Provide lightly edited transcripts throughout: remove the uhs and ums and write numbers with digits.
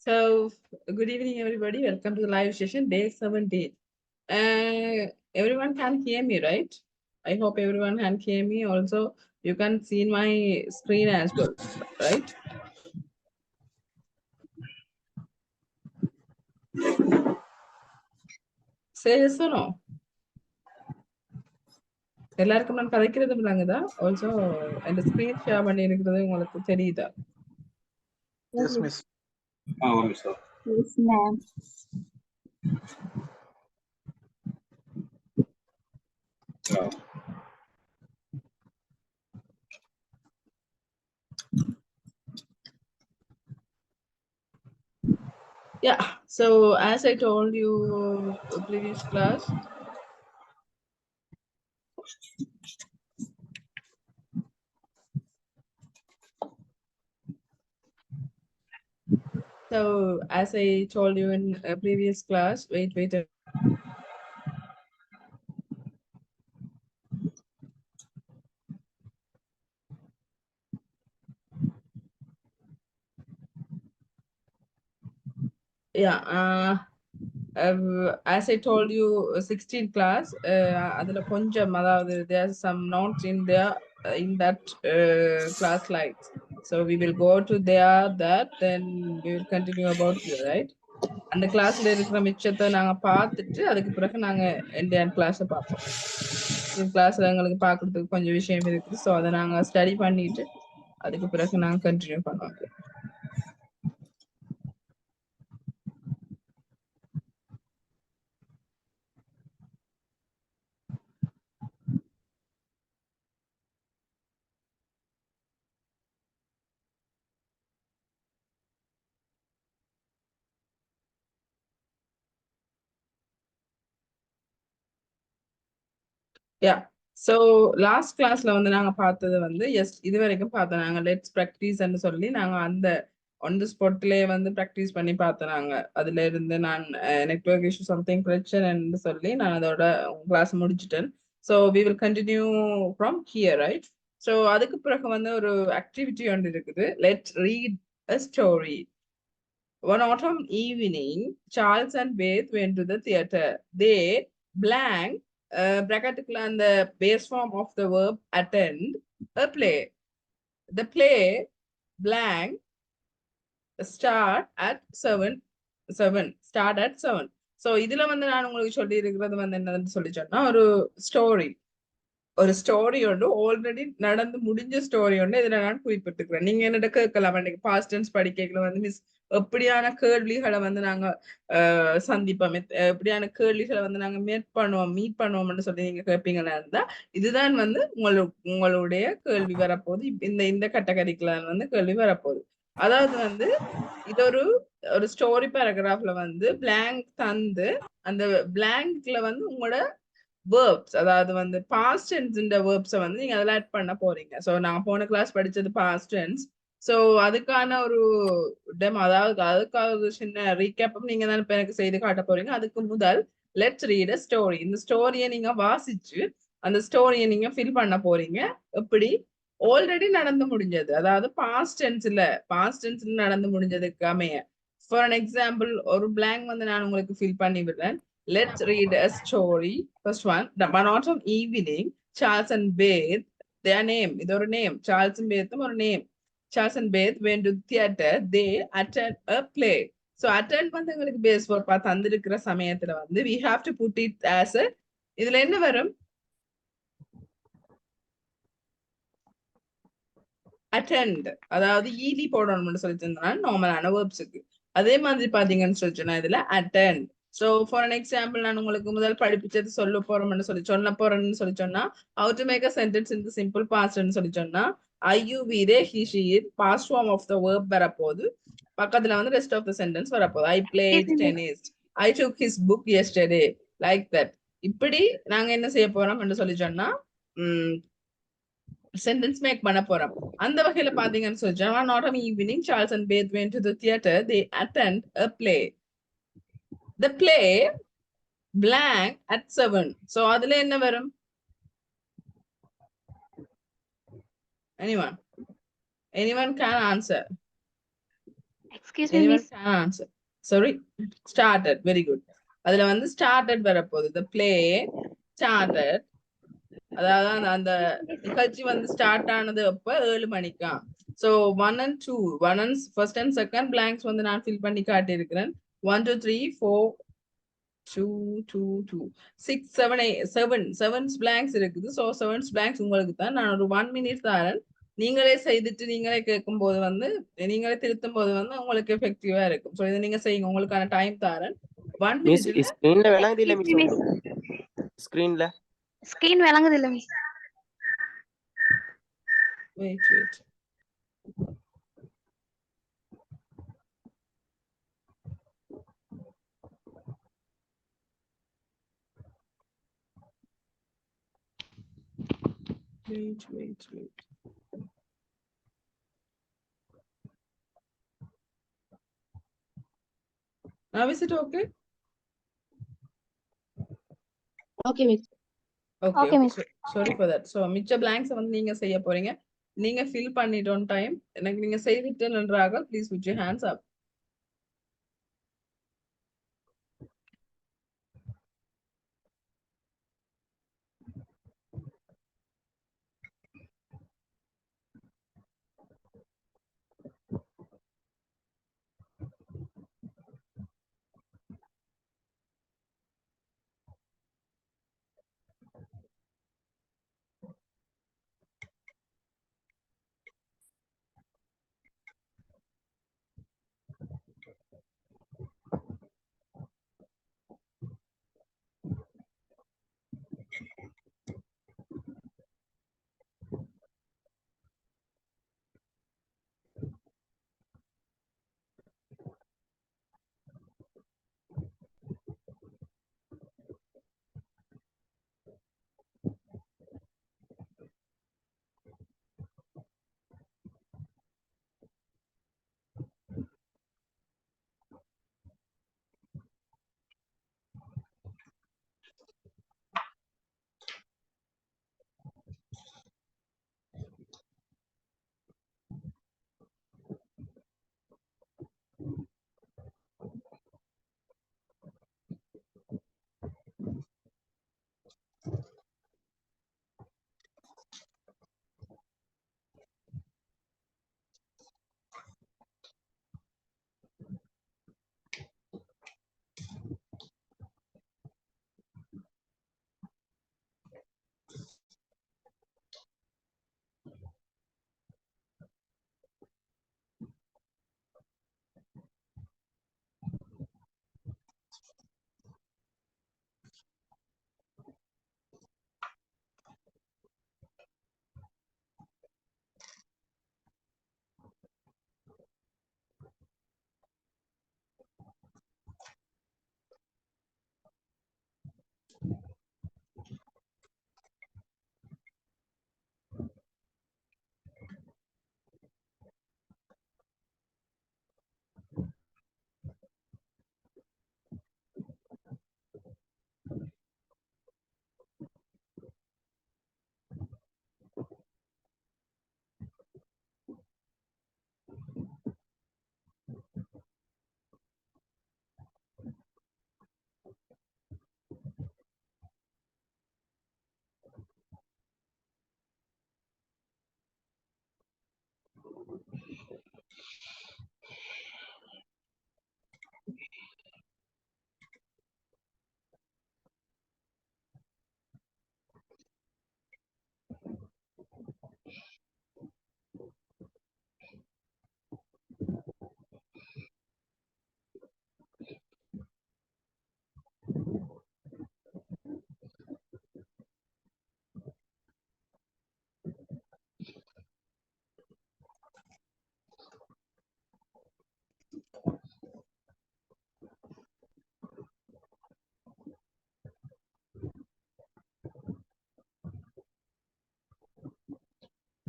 So, good evening, everybody. Welcome to the live session, day 17. Everyone can hear me, right? I hope everyone can hear me. Also, you can see my screen as well, right? Say yes or no? எல்லாருக்கும் நான் கதைக்கிறது விளங்குதா? Also, அந்த screen share பண்ணி இருக்கிறது உங்களுக்கு தெரியுதா? Yes, miss. Miss. Yes, ma'am. Yeah, so as I told you previous class, so as I told you in a previous class, wait. Yeah, as I told you, 16th class, அதுல கொஞ்சம் அதாவது there's some notes in there in that class slides. So we will go to that, then we will continue about here, right? அந்த கிளாஸ்ல இருக்கிற மிச்சத்தை நாங்க பார்த்துட்டு அதுக்கு பிறகு நாங்க இந்தியன் கிளாஸை பார்ப்போம். கிளாஸ்ல எங்களுக்கு பார்க்கறதுக்கு கொஞ்சம் விஷயம் இருக்குது. ஸோ அதை நாங்க ஸ்டடி பண்ணிட்டு அதுக்கு பிறகு நாங்க கண்டினியூ பண்ணுவாங்க. Yeah. So last classல வந்து நாங்க பார்த்தது வந்து எஸ் இது வரைக்கும் பார்த்தோம் நாங்க லெட்ஸ் ப்ராக்டிஸ் சொல்லி நாங்க அந்த ஆன் தி ஸ்பாட்லயே வந்து ப்ராக்டிஸ் பண்ணி பார்த்தோம் நாங்க. அதுல இருந்து நான் நெட்வொர்க் இஷ்யூ சம்திங் பிரச்சனைன்னு சொல்லி நான் அதோட கிளாஸ் முடிச்சிட்டேன். So we will continue from here, right? So அதுக்கு பிறகு வந்து ஒரு ஆக்டிவிட்டி ஒன்று இருக்குது. Let's read a story. One autumn evening, Charles and Beth went to the theater. They blank bracketக்குள்ள அந்த base form of the verb attend a play. The play blank start at 7. Start at 7. So இதுல வந்து நான் உங்களுக்கு சொல்லி இருக்கிறது வந்து என்னன்னு சொல்லி சொன்னா ஒரு ஸ்டோரி ஒன்று ஆல்ரெடி நடந்து முடிஞ்ச ஸ்டோரி ஒன்று இதுல நான் குறிப்பிட்டுக்கிறேன். நீங்க என்னோட கேட்கலாம், இன்னைக்கு பாஸ்ட் டென்ஸ் படிக்கல வந்து மிஸ் எப்படியான கேள்விகளை வந்து நாங்க சந்திப்போம், எப்படியான கேள்விகளை வந்து நாங்க மீட் பண்ணுவோம்னு சொல்லி நீங்க கேட்பீங்களா இருந்தா இதுதான் வந்து உங்களுடைய கேள்வி வரப்போகுது. இந்த கேட்டகரிக்குல வந்து கேள்வி வரப்போகுது. அதாவது வந்து இது ஒரு ஸ்டோரி பேராகிராஃப்ல வந்து பிளாங்க் தந்து அந்த பிளாங்க்ல வந்து உங்களோட verbs, அதாவது வந்து past tense இந்த verbs வந்து நீங்க அதெல்லாம் ஆட் பண்ண போறீங்க. சோ நான் போன கிளாஸ் படிச்சது past tense. சோ அதுக்கான ஒரு டெமோ, அதாவது அதுக்காக ஒரு சின்ன ரீகேப் நீங்க தான் எனக்கு செய்து காட்ட போறீங்க. அதுக்கு முதல் லெட்ஸ் ரீட் அ ஸ்டோரி. இந்த ஸ்டோரியை நீங்க வாசிச்சு அந்த ஸ்டோரியை நீங்க ஃபில் பண்ண போறீங்க. எப்படி ஆல்ரெடி நடந்து முடிஞ்சது, அதாவது பாஸ்ட் டென்ஸ்ல நடந்து முடிஞ்சதுக்கு அமைய. ஃபார் அன் எக்ஸாம்பிள் ஒரு blank வந்து நான் உங்களுக்கு ஃபில் பண்ணி விடுறேன். Let's read a story. First one, one autumn evening, Charles and Beth, their name, இது ஒரு name, Charles and Beth ஒரு name. Charles and Beth went to theater. They attend a play. So attend வந்து உங்களுக்கு base verb தந்திருக்கிற சமயத்துல வந்து we have to put it as a, இதுல என்ன வரும்? attend, அதாவது ed போடணும்னு சொல்லிட்டு நார்மலான வேர்ப்ஸுக்கு. அதே மாதிரி பாத்தீங்கன்னு சொல்லிச்சுன்னா இதுல attend. So for an example, நான் உங்களுக்கு முதல் படிப்பிச்சது சொல்ல போறேன்னு சொல்லி சொன்னா how to make a sentence in the simple past ன்னு சொல்லி சொன்னா I, you, we, they, he, she, it, past form of the verb வரப்போகுது. பக்கத்துல வந்து rest of the sentence வரப்போகுது. I played tennis. I took his book yesterday. Like that. இப்படி நாங்க என்ன செய்ய போறோம்னு சொல்லி சொன்னா சென்டென்ஸ் மேக் பண்ண போறோம். அந்த வகையில பாத்தீங்கன்னு சொல்லி சொன்னா one autumn evening, Charles and Beth went to the theater. They attend a play. The play blank at 7. So அதுல என்ன வரும்? Anyone can answer. Excuse me, anyone miss. sorry, started, very good. அதுல வந்து started வரப்போகுது, the play started. அதாவது அந்த நிகழ்ச்சி வந்து ஸ்டார்ட் ஆனது அப்ப 7 மணிக்கா. So 1 and 2, first and second blanks வந்து நான் fill பண்ணி காட்டி இருக்கிறேன். 1 2 3 4 2 2 2 6 7 8 7 blanks இருக்குது. So 7 blanks உங்களுக்கு தான். நான் ஒரு 1 minute தரேன். நீங்களே செய்துட்டு நீங்களே கேட்கும் போது வந்து நீங்களே திருத்தும் போது வந்து உங்களுக்கு எஃபெக்டிவா இருக்கும். ஸோ இதை நீங்க செய்யுங்க, உங்களுக்கான டைம் தரேன். 1 மிஸ் minute. ஸ்கிரீன்ல விளங்குது இல்ல Excuse me, மிஸ் miss. ஸ்கிரீன்ல Screen விளங்குது இல்ல miss. wait. Now is it okay? Okay, miss. Okay, Okay, miss. sorry for that. So மிச்ச blanks வந்து நீங்க செய்ய போறீங்க. நீங்க fill பண்ணிட்டு on time. எனக்கு நீங்க செய்துட்டு நன்றாக please put your hands up.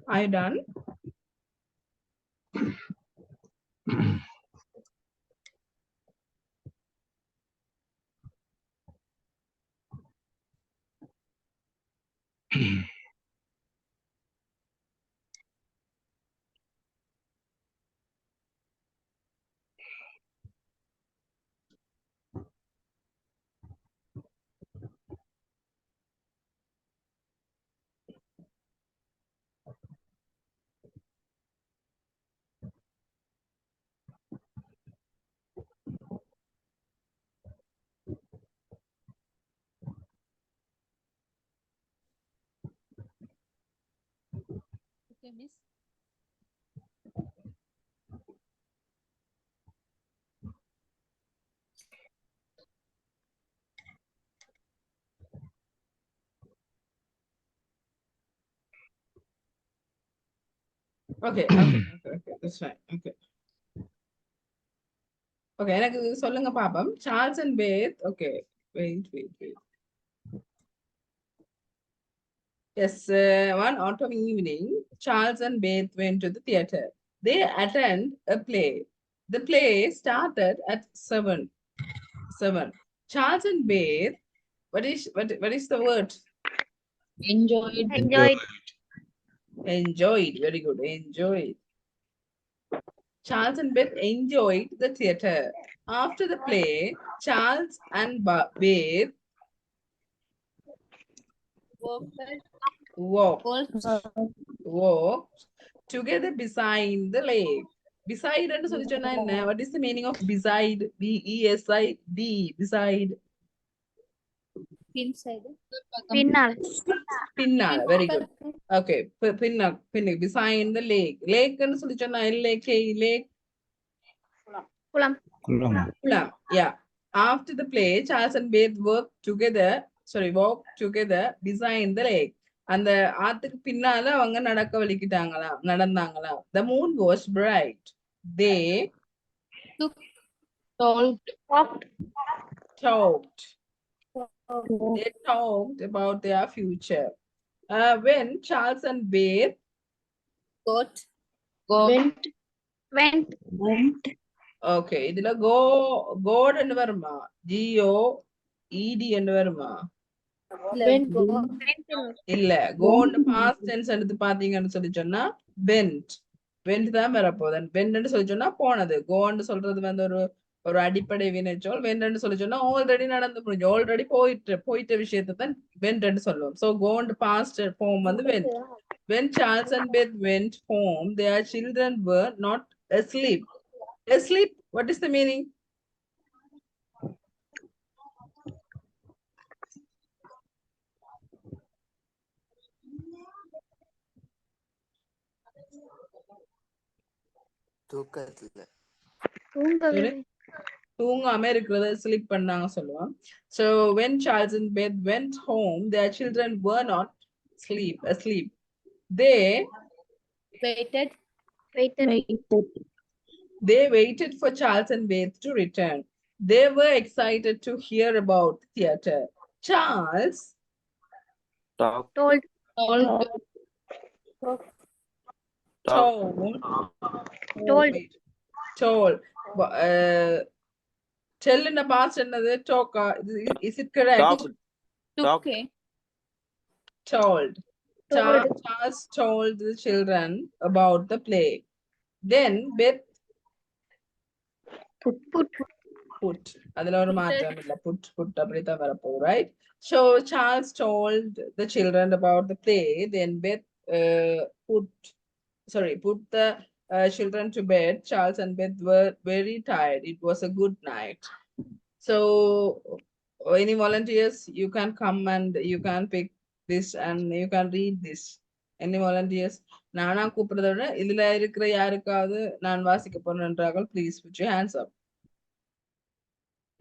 Are you done? Miss. Okay, okay, okay, okay, that's fine. Okay. Okay, எனக்கு சொல்லுங்க பாப்போம். Charles and Beth. Okay, wait. Yes, one autumn evening, Charles and Beth went to the theater. They attend a play. The play started at 7. Charles and Beth, what is the word? Enjoyed. Enjoyed. Very good. Enjoyed. Charles and Beth enjoyed the theater. After the play, Charles and Beth walked together beside the lake. Beside and what is the meaning of beside? B-E-S-I-D. Beside. Inside. பின்னால். Very good. Okay. Beside the lake. Lake and lake. குளம். Yeah. After the play, Charles and Beth walked together beside the lake. அந்த ஆத்துக்கு பின்னால அவங்க நடந்தாங்களாம். The moon was bright. They talked about their future. When Charles and Beth went. Okay, இதுல God என்று வருமா? G-O-E-D என்று வருமா? இல்ல, go past tense எடுத்து பாத்தீங்கன்னு சொல்லி சொன்னா went தான் வரப்போகுது. went சொல்லி சொன்னா போனது. go சொல்றது வந்து ஒரு அடிப்படை வினைச்சொல். went சொல்லி சொன்னா ஆல்ரெடி நடந்து முடிஞ்சு, ஆல்ரெடி போயிட்ட விஷயத்தை தான் went சொல்லுவோம். so go past form வந்து went. When Charles and Beth went home, their children were not asleep. Asleep, what is the meaning? தூங்காம இருக்கிறத sleep பண்ணாங்க சொல்லுவோம். So when Charles and Beth went home, their children were not asleep. They waited for Charles and Beth to return. They were excited to hear about theater. Charles told tell in the past another talk. Is it correct? Told. Charles told the children about the play. Then Beth put. அதுல ஒரு மாற்றம் இல்ல. put அப்படிதான் வரப்போகுது, right? So Charles told the children about the play. Then Beth put the children to bed. Charles and Beth were very tired. It was a good night. So any volunteers, you can come and you can pick this and you can read this. Any volunteers? நானா கூப்பிடுறத விட இதுல இருக்கிற யாருக்காவது நான் வாசிக்க போறேன்றார்கள், please put your hands up.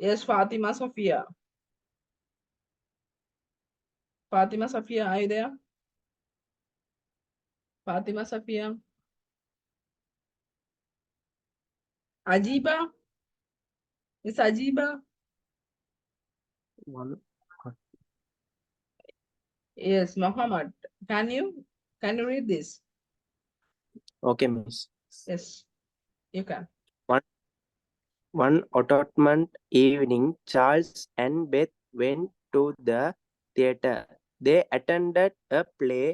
Yes, Fatima Sophia. Are you there? Fatima Sophia. Ajiba? Miss Ajiba? Yes, Muhammad. Can you read this? Okay, miss. Yes, you can. One autumn evening, Charles and Beth went to the theater. They attended a play.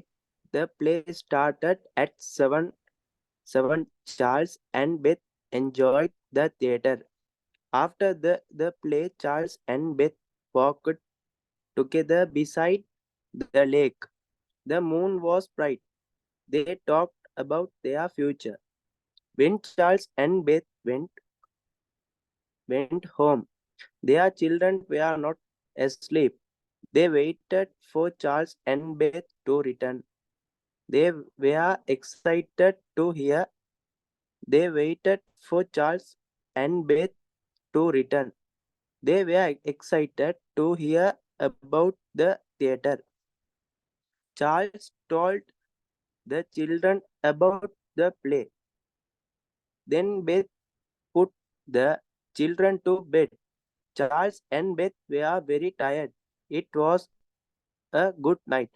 The play started at 7. Charles and Beth enjoyed the theater. After the play, Charles and Beth walked together beside the lake. The moon was bright. They talked about their future. When Charles and Beth went home, their children were not asleep. They waited for Charles and Beth to return. They were excited to hear. They waited for Charles and Beth to return. They were excited to hear about the theater. Charles told the children about the play. Then Beth put the children to bed. Charles and Beth were very tired. It was a good night.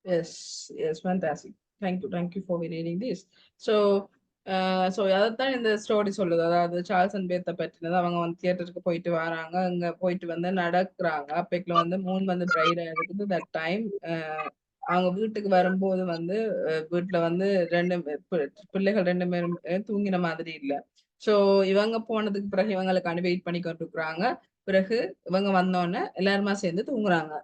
Yes, fantastic. Thank you for reading this. So, அதைத்தான் இந்த story சொல்லுது. அதாவது Charles and பேத்த பற்றினது. அவங்க வந்து தியேட்டருக்கு போயிட்டு வராங்க, அங்க போயிட்டு வந்து நடக்கிறாங்க. அப்பைக்குள்ள வந்து மூன் வந்து பிரைட் ஆயிருக்கு. தட் டைம் அவங்க வீட்டுக்கு வரும்போது வந்து வீட்டுல வந்து பிள்ளைகள் ரெண்டு பேரும் தூங்கின மாதிரி இல்ல. சோ இவங்க போனதுக்கு பிறகு இவங்களுக்காண்டி வெயிட் பண்ணி கொண்டிருக்கிறாங்க. பிறகு இவங்க வந்தோடனே எல்லாருமா சேர்ந்து தூங்குறாங்க.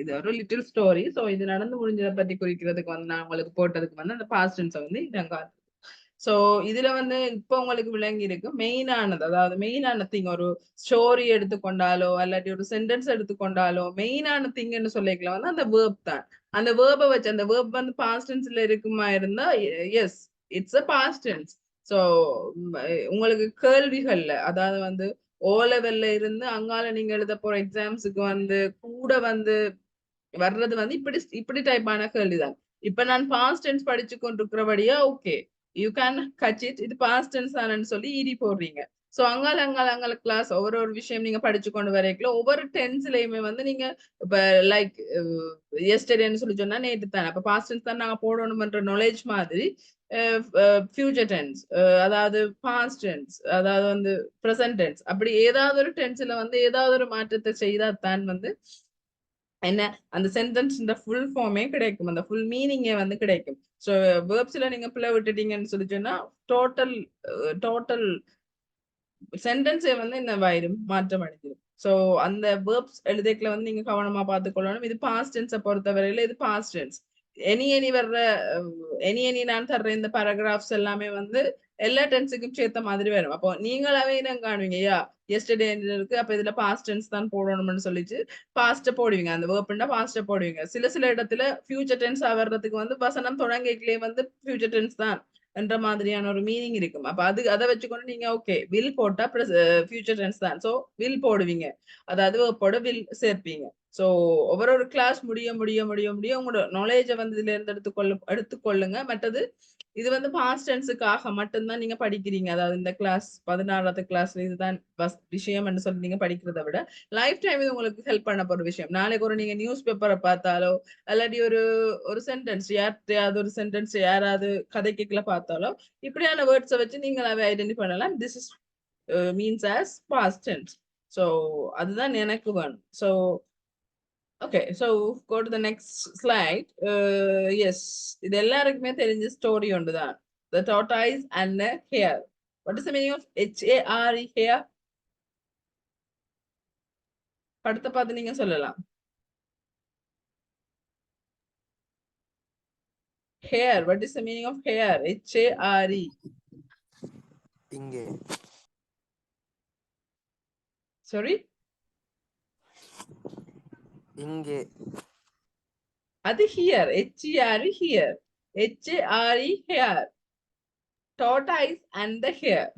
இது ஒரு லிட்டில் ஸ்டோரி. சோ இது நடந்து முடிஞ்சதை பத்தி குறிக்கிறதுக்கு வந்து நான் உங்களுக்கு போட்டதுக்கு வந்து அந்த பாஸ்ட் டென்ஸை வந்து இங்க சோ இதுல வந்து இப்ப உங்களுக்கு விளங்கி இருக்கு மெயினானது, அதாவது மெயினான திங். ஒரு ஸ்டோரி எடுத்துக்கொண்டாலோ அல்லாட்டி ஒரு சென்டென்ஸ் எடுத்துக்கொண்டாலோ மெயினான திங்னு சொல்லிக்கலாம் வந்து அந்த வேர்ப் தான். அந்த வேர்பை வச்சு, அந்த வேர்ப் வந்து பாஸ்ட் டென்ஸ்ல இருக்குமா இருந்தா yes, it's a past tense. So உங்களுக்கு கேள்விகள்ல, அதாவது வந்து ஓ லெவல்ல இருந்து அங்கால நீங்க எழுத போற எக்ஸாம்ஸுக்கு வந்து கூட வந்து வர்றது வந்து இப்படி டைப்பான கேள்விதான். இப்ப நான் பாஸ்ட் டென்ஸ் படிச்சு கொண்டிருக்கிறபடியா okay, you can Kutch it, இது பாஸ்ட் டென்ஸ் தானேன்னு சொல்லி இடி போடுறீங்க. சோ அங்கால கிளாஸ் ஒவ்வொரு விஷயம் நீங்க படிச்சு கொண்டு வரைக்கல ஒவ்வொரு டென்ஸ்லயுமே வந்து நீங்க இப்ப லைக் எஸ்டர்டேன்னு சொல்லி சொன்னா நேற்று தானே, அப்ப பாஸ்ட் டென்ஸ் தான் நாங்க போடணும்ன்ற நாலேஜ் மாதிரி ஃபியூச்சர் டென்ஸ், அதாவது பாஸ்ட் டென்ஸ், அதாவது வந்து ப்ரெசன்ட் டென்ஸ், அப்படி ஏதாவது ஒரு டென்ஸ்ல வந்து ஏதாவது ஒரு மாற்றத்தை செய்தா தான் வந்து என்ன அந்த சென்டென்ஸ் ஃபுல் ஃபார்மே கிடைக்கும், அந்த ஃபுல் மீனிங்கே வந்து கிடைக்கும். ஸோ வேர்ப்ஸ்ல நீங்க பிள்ளை விட்டுட்டீங்கன்னு சொல்லி சொன்னா டோட்டல் சென்டென்ஸே வந்து இந்த வயிறும் மாற்றம் அடைஞ்சிடும். ஸோ அந்த வேர்ப்ஸ் எழுதைக்குள்ள வந்து நீங்க கவனமா பார்த்துக்கொள்ளணும். இது பாஸ்ட் டென்ஸை பொறுத்தவரையில இது பாஸ்ட் டென்ஸ். எனி வர்ற எனி நான் தர்ற இந்த பேராகிராஃப்ஸ் எல்லாமே வந்து எல்லா டென்ஸுக்கும் சேர்த்த மாதிரி வரும். அப்போ நீங்களாவே என்ன காணுவீங்க, யா எஸ்டர்டே இருக்கு, அப்ப இதுல பாஸ்ட் டென்ஸ் தான் போடணும்னு சொல்லிச்சு பாஸ்ட போடுவீங்க, அந்த வேர்ப்னா பாஸ்ட போடுவீங்க. சில இடத்துல ஃபியூச்சர் டென்ஸ் ஆகிறதுக்கு வந்து வசனம் தொடங்கிக்கலே வந்து ஃபியூச்சர் டென்ஸ் தான் என்ற மாதிரியான ஒரு மீனிங் இருக்கும். அப்ப அதை வச்சுக்கொண்டு நீங்க ஓகே வில் போட்டா ஃபியூச்சர் டென்ஸ் தான், சோ வில் போடுவீங்க, அதாவது வேர்ப்போட வில் சேர்ப்பீங்க. சோ ஒவ்வொரு கிளாஸ் முடிய உங்களோட நாலேஜை வந்து இதுல இருந்து எடுத்துக்கொள்ளுங்க. மற்றது இது வந்து பாஸ்ட் டென்ஸுக்காக மட்டும்தான் நீங்க படிக்கிறீங்க. அதாவது இந்த கிளாஸ் 16வது கிளாஸ்ல இதுதான் விஷயம் சொல்லி நீங்க படிக்கிறத விட லைஃப் டைம் இது உங்களுக்கு ஹெல்ப் பண்ண போற விஷயம். நாளைக்கு ஒரு நீங்க நியூஸ் பேப்பரை பார்த்தாலோ அல்லாட்டி ஒரு சென்டென்ஸ் யாராவது ஒரு சென்டென்ஸ் யாராவது கதை கேட்கல பார்த்தாலோ இப்படியான வேர்ட்ஸை வச்சு நீங்களாவே ஐடென்டிஃபை பண்ணலாம். This is means as past tense. So அதுதான் எனக்கு வேணும். So okay, so go to the next slide. Yes, இது எல்லாருக்குமே தெரிஞ்ச ஸ்டோரி ஒன்றுதான், the tortoise and the hare. What is the meaning of HARE, hare? படத்தை பார்த்து நீங்க சொல்லலாம். Hare, what is the meaning of hare? HARE. இங்கே. Sorry? இங்கே. அது here, HARE, here. HARE, hare. Tortoise and the hare,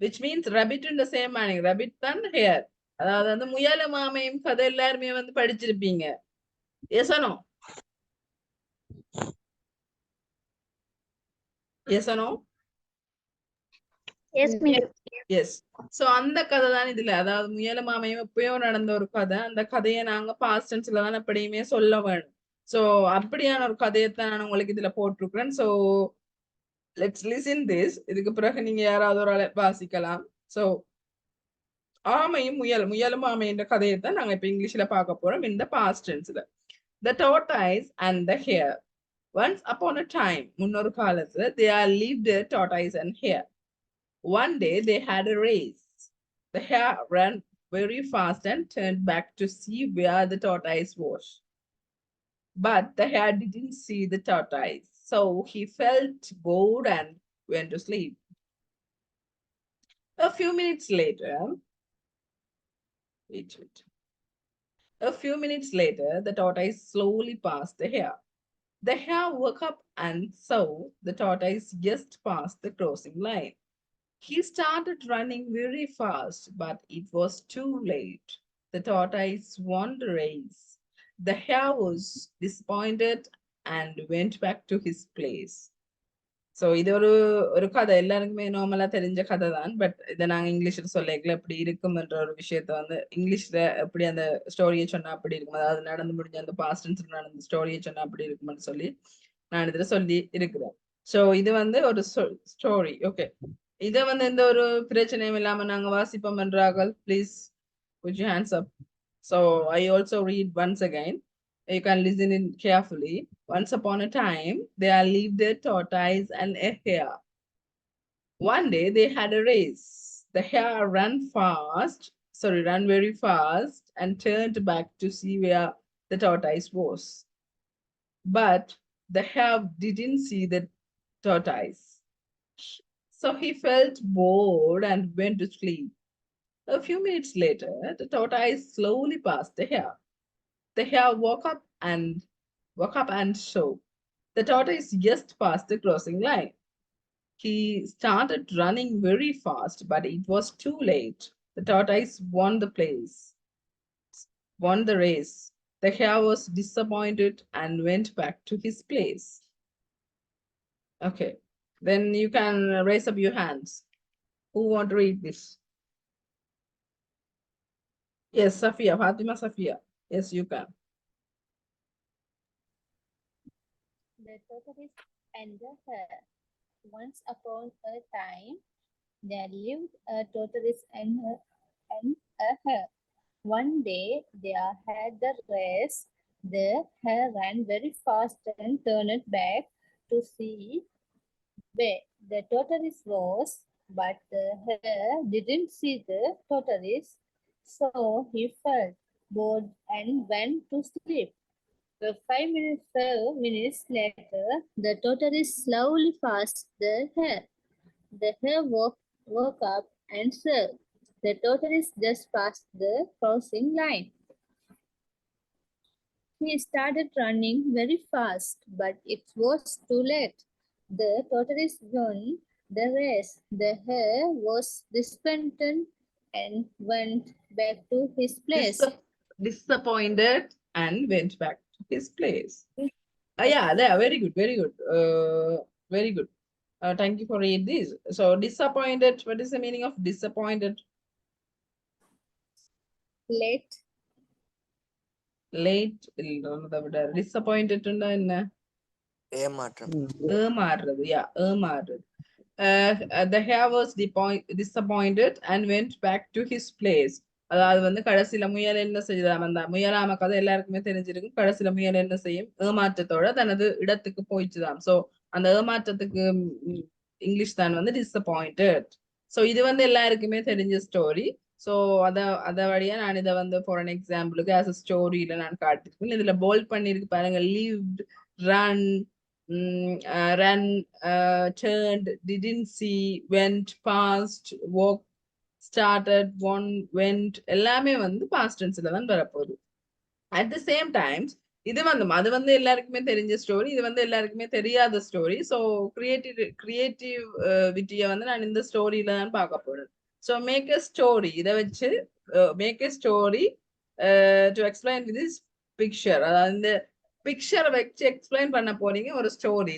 which means rabbit in the same meaning. Rabbit and hare. அதாவது வந்து முயல மாமையும் கதை எல்லாருமே வந்து படிச்சிருப்பீங்க. Yes or no? Yes or no? Yes, ma'am. Yes. So அந்த கதை தான் இதுல, அதாவது முயல மாமையும் எப்பயோ நடந்த ஒரு கதை. அந்த கதையை நாங்க பாஸ்ட் டென்ஸ்ல தான் எப்படியுமே சொல்ல வேணும். சோ அப்படியான ஒரு கதையத்தான் நான் உங்களுக்கு இதுல போட்டிருக்கிறேன். So let's listen this. இதுக்கு பிறகு நீங்க யாராவது ஒரு ஆளை வாசிக்கலாம். சோ ஆமையும் முயலும் ஆமை என்ற கதையத்தான் நாங்க இப்ப இங்கிலீஷ்ல பார்க்க போறோம் இந்த past டென்ஸ்ல. The tortoise and the hare. Once upon a time, முன்னொரு காலத்துல there lived a tortoise and hare. One day they had a race. The hare ran very fast and turned back to see where the tortoise was. But the hare didn't see the tortoise, so he felt bored and went to sleep. A few minutes later, A few minutes later, the tortoise slowly passed the hare. The hare woke up and saw the tortoise just past the crossing line. He started running very fast, but it was too late. The tortoise won the race. The hare was disappointed and went back to his place. So இது ஒரு கதை, எல்லாருக்குமே நார்மலா தெரிஞ்ச கதை தான். But இதை நாங்க இங்கிலீஷ்ல சொல்லிக்கல எப்படி இருக்கும்ன்ற ஒரு விஷயத்த வந்து இங்கிலீஷ்ல எப்படி அந்த ஸ்டோரியை சொன்னா அப்படி இருக்கும், அதாவது நடந்து முடிஞ்ச அந்த பாஸ்ட் நடந்த ஸ்டோரியை சொன்னா அப்படி இருக்கும்னு சொல்லி நான் இதுல சொல்லி இருக்கிறேன். ஸோ இது வந்து ஒரு ஸ்டோரி. ஓகே, இதை வந்து எந்த ஒரு பிரச்சனையும் இல்லாம நாங்க வாசிப்போம் என்றார்கள். Please put your hands up. So I also read once again. You can listen in carefully. Once upon a time, there lived a tortoise and a hare. One day they had a race. The hare ran very fast and turned back to see where the tortoise was. But the hare didn't see the tortoise. So he felt bored and went to sleep. A few minutes later, the tortoise slowly passed the hare. The hare woke up and saw the tortoise just passed the crossing line. He started running very fast, but it was too late. The tortoise won the race. The hare was disappointed and went back to his place. Okay, then you can raise up your hands. Who want to read this? Yes, Safia, Fatima Safia. Yes, you can. The tortoise and the hare. Once upon a time, there lived a tortoise and a hare. One day, they had the race. The hare ran very fast and turned back to see where the tortoise was, but the hare didn't see the tortoise, so he felt bored and went to sleep. 5 minutes later, the tortoise slowly passed the hare. The hare woke up and saw the tortoise just passed the crossing line. He started running very fast, but it was too late. The tortoise won the race. The hare was disappointed and went back to his place. Disappointed and went back to his place. Yeah, very good, very good. Very good. Thank you for reading this. So disappointed, what is the meaning of disappointed? Late. Late. Disappointed என்ன? ஏமாறுறது. Yeah, ஏமாறுறது. The hare was disappointed and went back to his place. அதாவது வந்து கடைசியில முயல் என்ன செய்யுதாம், அந்த முயலாம கதை எல்லாருக்குமே தெரிஞ்சிருக்கும். கடைசியில முயல் என்ன செய்யும், ஏமாற்றத்தோட தனது இடத்துக்கு போயிடுச்சுதான். சோ அந்த ஏமாற்றத்துக்கு இங்கிலீஷ் தான் வந்து டிசப்பாயிண்டட். சோ இது வந்து எல்லாருக்குமே தெரிஞ்ச ஸ்டோரி. சோ அத வழியா நான் இதை வந்து ஃபார் அன் எக்ஸாம்பிளுக்கு ஆஸ் அ ஸ்டோரியில நான் காட்டிருக்கேன். இதுல போல்ட் பண்ணிருக்கு பாருங்க, lived, run, turned, didn't see, went, passed, walked, started, won, went, எல்லாமே வந்து past tenseல தான் வரப்போகுது. At the same time, இது வந்து அது வந்து எல்லாருக்குமே தெரிஞ்ச ஸ்டோரி, இது வந்து எல்லாருக்குமே தெரியாத ஸ்டோரி. ஸோ கிரியேட்டிவிட்டியை வந்து நான் இந்த ஸ்டோரியில தான் பார்க்க போறேன். ஸோ மேக் எ ஸ்டோரி, இதை வச்சு make a story to explain with this picture. அதாவது இந்த பிக்சரை வச்சு எக்ஸ்பிளைன் பண்ண போறீங்க ஒரு ஸ்டோரி,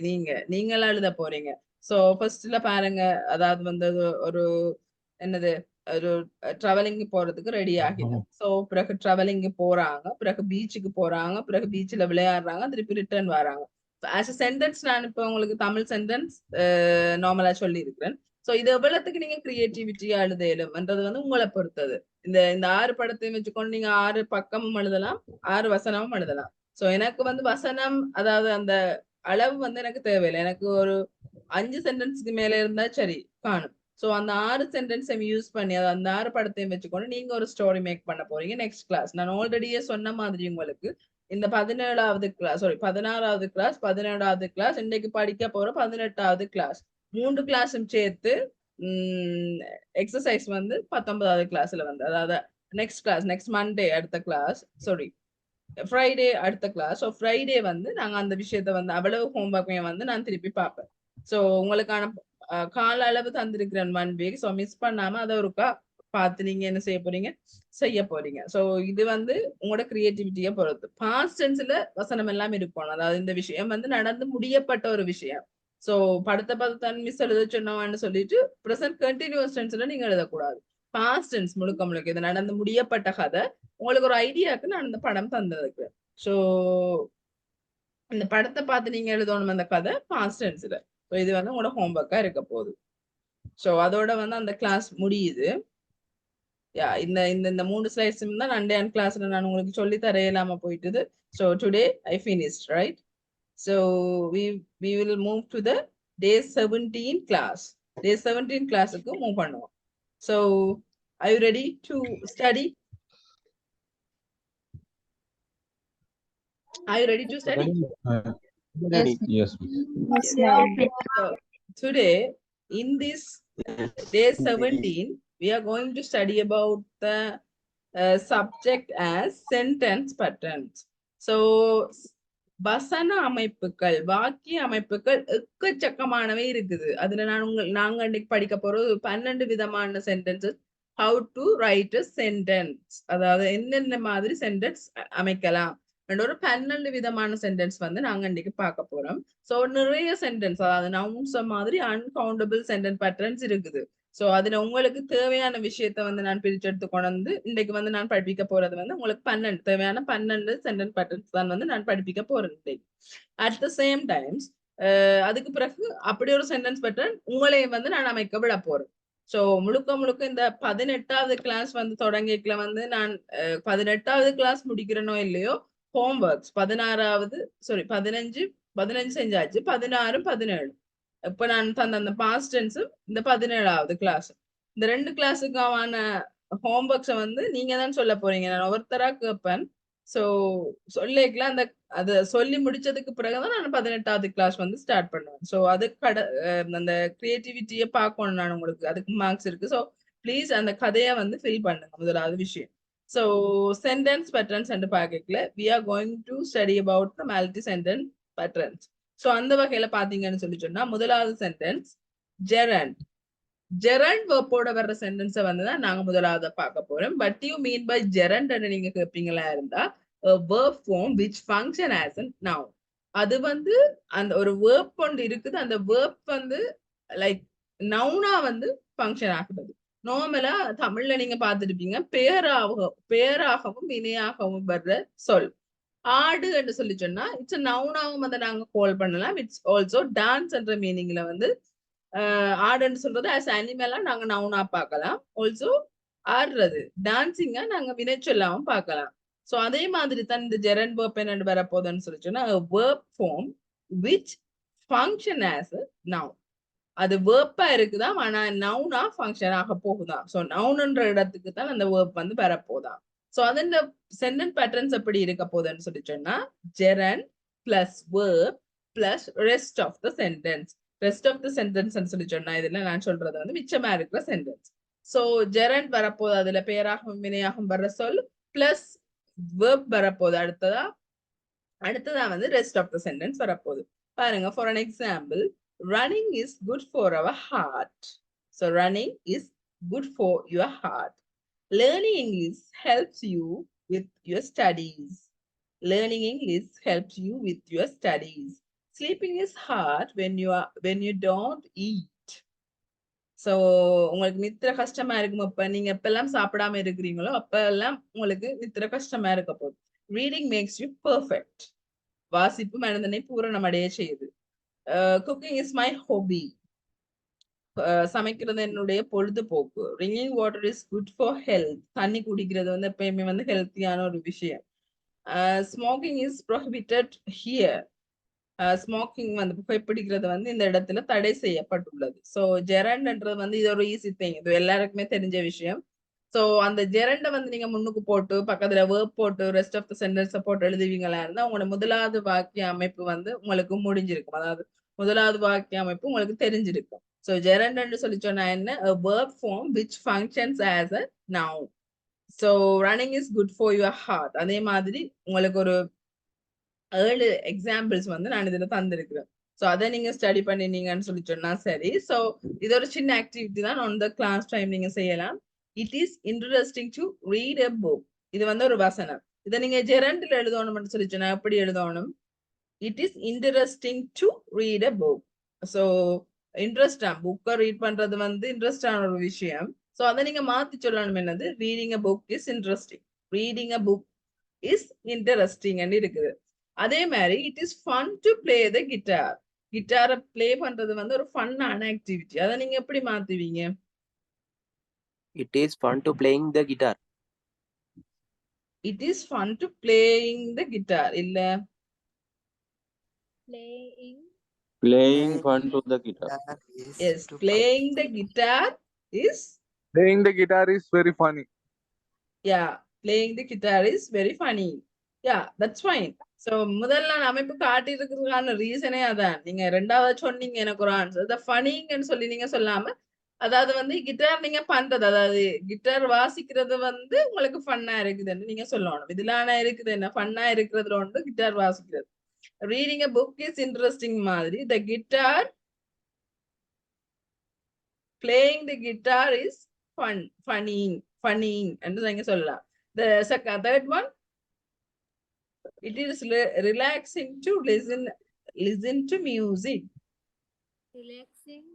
நீங்களா எழுத போறீங்க. ஸோ ஃபர்ஸ்ட்ல பாருங்க, அதாவது வந்து ஒரு என்னது ஒரு டிராவலிங் போறதுக்கு ரெடி ஆகிடும். ஸோ பிறகு டிராவலிங் போறாங்க, பிறகு பீச்சுக்கு போறாங்க, பிறகு பீச்சில் விளையாடுறாங்க, திருப்பி ரிட்டர்ன் வராங்க. ஆஸ் அ சென்டென்ஸ் நான் இப்போ உங்களுக்கு தமிழ் சென்டென்ஸ் நார்மலா சொல்லி இருக்கிறேன். ஸோ இது எவ்வளவுக்கு நீங்க கிரியேட்டிவிட்டியா எழுதலும்ன்றது வந்து உங்களை பொறுத்தது. இந்த 6 படத்தையும் வச்சுக்கொண்டு நீங்க 6 பக்கமும் எழுதலாம், 6 வசனமும் எழுதலாம். ஸோ எனக்கு வந்து வசனம், அதாவது அந்த அளவு வந்து எனக்கு தேவையில்லை. எனக்கு ஒரு 5 சென்டென்ஸ்க்கு மேல இருந்தா சரி காணும். ஸோ அந்த 6 சென்டென்ஸை யூஸ் பண்ணி அந்த 6 படத்தையும் வச்சுக்கொண்டு நீங்க ஒரு ஸ்டோரி மேக் பண்ண போறீங்க நெக்ஸ்ட் கிளாஸ். நான் ஆல்ரெடியே சொன்ன மாதிரி உங்களுக்கு இந்த 16வது கிளாஸ் 17வது கிளாஸ் இன்னைக்கு படிக்க போற 18வது கிளாஸ் 3 கிளாஸும் சேர்த்து எக்ஸசைஸ் வந்து 19வது கிளாஸ்ல வந்து, அதாவது நெக்ஸ்ட் மண்டே அடுத்த கிளாஸ், ஃப்ரைடே அடுத்த கிளாஸ். ஸோ ஃப்ரைடே வந்து நாங்க அந்த விஷயத்த வந்து அவ்வளவு ஹோம்ஒர்க்கையும் வந்து நான் திருப்பி பார்ப்பேன். ஸோ உங்களுக்கான கால அளவு தந்திருக்கிறேன் 1 வீக். ஸோ மிஸ் பண்ணாம அதை ஒருக்கா பார்த்து நீங்க என்ன செய்ய போறீங்க. ஸோ இது வந்து உங்களோட கிரியேட்டிவிட்டியை பொறுத்து. பாஸ்ட் டென்ஸ்ல வசனம் எல்லாம் இருக்கும். அதாவது இந்த விஷயம் வந்து நடந்து முடியப்பட்ட ஒரு விஷயம். ஸோ படத்தை பார்த்து தான் மிஸ் எழுத சொன்னவான்னு சொல்லிட்டு ப்ரெசன்ட் கண்டினியூஸ் டென்ஸ்ல நீங்க எழுதக்கூடாது. பாஸ்ட் டென்ஸ் முழுக்க இது நடந்து முடியப்பட்ட கதை. உங்களுக்கு ஒரு ஐடியாவுக்கு நான் இந்த படம் தந்திருக்கேன். ஸோ இந்த படத்தை பார்த்து நீங்க எழுதணும் அந்த கதை பாஸ்ட் டென்ஸ்ல. ஸோ இது வந்து உங்களோட ஹோம்ஒர்க்கா இருக்க போகுது. ஸோ அதோட வந்து அந்த கிளாஸ் முடியுது. இந்த இந்த இந்த 3 ஸ்லைட்ஸும் தான் அண்ட் கிளாஸ்ல நான் உங்களுக்கு சொல்லி தர இல்லாம போயிட்டுது. So today I finished right. So we will move to the day 17 class. Day 17 கிளாஸுக்கு மூவ் பண்ணுவோம். So are you ready to study? Are you ready to study? Yes. So today in this day 17 we are going to study about the subject as sentence patterns. So வசன அமைப்புகள், வாக்கிய அமைப்புகள் எக்கச்சக்கமானவை இருக்குது. அதுல நாங்க இன்னைக்கு படிக்க போறது 12 விதமான sentences. How to right a sentence, அதாவது என்னென்ன மாதிரி சென்டென்ஸ் அமைக்கலாம். ஒரு 12 விதமான சென்டென்ஸ் வந்து நாங்க இன்னைக்கு பார்க்க போறோம். ஸோ நிறைய சென்டென்ஸ், அதாவது நவுன்ஸ் மாதிரி அன்கவுண்டபிள் சென்டென்ஸ் பேட்டர்ன்ஸ் இருக்குது. ஸோ அதுல உங்களுக்கு தேவையான விஷயத்த வந்து நான் பிரிச்செடுத்து கொண்டு வந்து இன்னைக்கு வந்து நான் படிப்பிக்க போறது வந்து உங்களுக்கு தேவையான 12 சென்டென்ஸ் பேட்டர்ன்ஸ் தான் வந்து நான் படிப்பிக்க போறேன். அட் த சேம் டைம்ஸ் அதுக்கு பிறகு அப்படி ஒரு சென்டென்ஸ் பேட்டர்ன் உங்களையும் வந்து நான் அமைக்க விட போறேன். ஸோ முழுக்க இந்த 18வது கிளாஸ் வந்து தொடங்கிக்கல வந்து நான் 18வது கிளாஸ் முடிக்கிறனோ இல்லையோ ஹோம்ஒர்க்ஸ் 15 செஞ்சாச்சு, 16 17 இப்ப நான் தந்த அந்த பாஸ்ட் டென்ஸும் இந்த 17வது கிளாஸ், இந்த 2 கிளாஸுக்கான ஹோம்ஒர்க்ஸை வந்து நீங்க தான் சொல்ல போறீங்க. நான் ஒவ்வொருத்தரா கேட்பேன். ஸோ சொல்லிக்கலாம் அதை சொல்லி முடிச்சதுக்கு பிறகுதான் நான் 18வது கிளாஸ் வந்து ஸ்டார்ட் பண்ணுவேன். ஸோ அது அந்த கிரியேட்டிவிட்டியை பார்க்கணும் நான் உங்களுக்கு, அதுக்கு மார்க்ஸ் இருக்கு. ஸோ ப்ளீஸ் அந்த கதையை வந்து ஃபில் பண்ணுங்க. முதலாவது விஷயம். So sentence patterns and பார்க்கல we are going to study about the multi sentence patterns. So அந்த வகையில பாத்தீங்கன்னு சொல்லி சொன்னா முதலாவது சென்டென்ஸ் gerund. gerund verb-ஓட வர்ற சென்டென்ஸை வந்து தான் நாங்க முதலாவது பார்க்க போறோம். What do you mean by gerund ன்னு நீங்க கேட்பீங்களா இருந்தா a verb form which function as a noun. அது வந்து அந்த ஒரு verb கொண்டு இருக்குது. அந்த verb வந்து லைக் நவுனா வந்து ஃபங்க்ஷன் ஆகுது. நார்மலா தமிழ்ல நீங்க பார்த்துருப்பீங்க பெயராகவும் வினையாகவும் வர்ற சொல். ஆடு என்று சொல்லி சொன்னா இட்ஸ் நவுனாவும் வந்து நாங்க கால் பண்ணலாம். இட்ஸ் ஆல்சோ டான்ஸ் என்ற மீனிங்ல வந்து ஆடுன்னு சொல்றது ஆஸ் அனிமலா நாங்க நவுனா பார்க்கலாம். ஆல்சோ ஆடுறது டான்சிங்கா நாங்க வினை சொல்லாவும் பார்க்கலாம். ஸோ அதே மாதிரி தான் இந்த ஜெரண்ட் வேர்ப் என்னன்னு வரப்போதுன்னு சொல்லி சொன்னா verb form which function as a noun. அது வேர்ப்பா இருக்குதான், ஆனா நவுனா ஃபங்க்ஷன் ஆக போகுதான். ஸோ நவுன்ன்ற இடத்துக்கு தான் அந்த வேர்ப் வந்து வரப்போதான். ஸோ அது இந்த சென்டென்ஸ் பேட்டர்ன்ஸ் எப்படி இருக்க போகுதுன்னு சொல்லி சொன்னா gerund plus verb plus rest of the sentence. Rest of the sentence சொல்லி சொன்னா இதுல நான் சொல்றது வந்து மிச்சமா இருக்கிற சென்டென்ஸ். ஸோ ஜெரண்ட் வரப்போகுது, அதுல பெயராகவும் வினையாகவும் வர்ற சொல் பிளஸ் வேர்ப் வரப்போகுது. அடுத்ததா வந்து ரெஸ்ட் ஆஃப் த சென்டென்ஸ் வரப்போகுது. பாருங்க, for an example, running is good for our heart. So running is good for your heart. Learning English helps you with your studies. Learning English helps you with your studies. Sleeping is hard when you don't eat. So உங்களுக்கு நித்திர கஷ்டமா இருக்கும். அப்ப நீங்க எப்பெல்லாம் சாப்பிடாம இருக்கிறீங்களோ அப்பெல்லாம் உங்களுக்கு நித்திர கஷ்டமா இருக்க போகுது. Reading makes you perfect. வாசிப்பு மனிதனை பூரணமடைய செய்யுது. Cooking is my hobby. சமைக்கிறது என்னுடைய பொழுதுபோக்கு. Drinking water is good for health. தண்ணி குடிக்கிறது வந்து எப்பயுமே வந்து ஹெல்த்தியான ஒரு விஷயம். Smoking is prohibited here. Smoking வந்து புகைப்பிடிக்கிறது வந்து இந்த இடத்துல தடை செய்யப்பட்டுள்ளது. ஸோ ஜெரண்ட்ன்றது வந்து இது ஒரு ஈஸி திங், இது எல்லாருக்குமே தெரிஞ்ச விஷயம். ஸோ அந்த ஜெரண்டை வந்து நீங்க முன்னுக்கு போட்டு பக்கத்துல வேர்ப் போட்டு ரெஸ்ட் ஆஃப் த சென்டென்ஸை போட்டு எழுதுவீங்களா இருந்தா உங்களோட முதலாவது வாக்கிய அமைப்பு வந்து உங்களுக்கு முடிஞ்சிருக்கும். அதாவது முதலாவது வாக்கிய அமைப்பு உங்களுக்கு தெரிஞ்சிருக்கும். ஸோ ஜெரண்ட் சொல்லி சொன்னா என்ன? a verb form which functions as a noun. So running is good for your heart. அதே மாதிரி உங்களுக்கு ஒரு 7 எக்ஸாம்பிள்ஸ் வந்து நான் இதுல தந்திருக்கிறேன். ஸோ அதை நீங்க ஸ்டடி பண்ணினீங்கன்னு சொல்லி சொன்னா சரி. ஸோ இது ஒரு சின்ன ஆக்டிவிட்டி தான் ஆன் த கிளாஸ் டைம் நீங்க செய்யலாம். It is interesting to read a book. இது வந்து ஒரு வசனம். இதை நீங்க ஜெரண்ட்ல எழுதணும்னு சொல்லி சொன்னா எப்படி எழுதணும்? It is interesting to read a book. So இன்ட்ரெஸ்டா புக்கை ரீட் பண்றது வந்து இன்ட்ரெஸ்டான ஒரு விஷயம். ஸோ அதை நீங்க மாத்தி சொல்லணும். என்னது? Reading a book is interesting. Reading a book is interesting இருக்குது. அதே மாதிரி it is fun to play the guitar. கிட்டாரை பிளே பண்றது வந்து ஒரு ஃபன்னான ஆக்டிவிட்டி. அதை நீங்க எப்படி மாத்துவீங்க? It is fun to playing the guitar. It is fun to playing the guitar. இல்ல Playing fun to the guitar. yes, playing the guitar is Playing the guitar is very funny. yeah, playing the guitar is very funny. Yeah, that's fine. So முதல்ல நான் அமைப்பு காட்டி இருக்கிறதுக்கான ரீசனே அதான். நீங்க ரெண்டாவது சொன்னீங்க எனக்கு ஒரு ஆன்சர். the funnyன்னு சொல்லி நீங்க சொல்லாம, அதாவது வந்து கிட்டார் நீங்க பண்றது, அதாவது கிட்டார் வாசிக்கிறது வந்து உங்களுக்கு ஃபன்னா இருக்குதுன்னு நீங்க சொல்லணும். இதுல ஆனா இருக்குது என்ன ஃபன்னா இருக்கிறதுல ஒன்று கிட்டார் வாசிக்கிறது. Reading a book is interesting மாதிரி the guitar playing the guitar is funny என்று நீங்க சொல்லலாம். The third one, it is relaxing to listen to music. Listening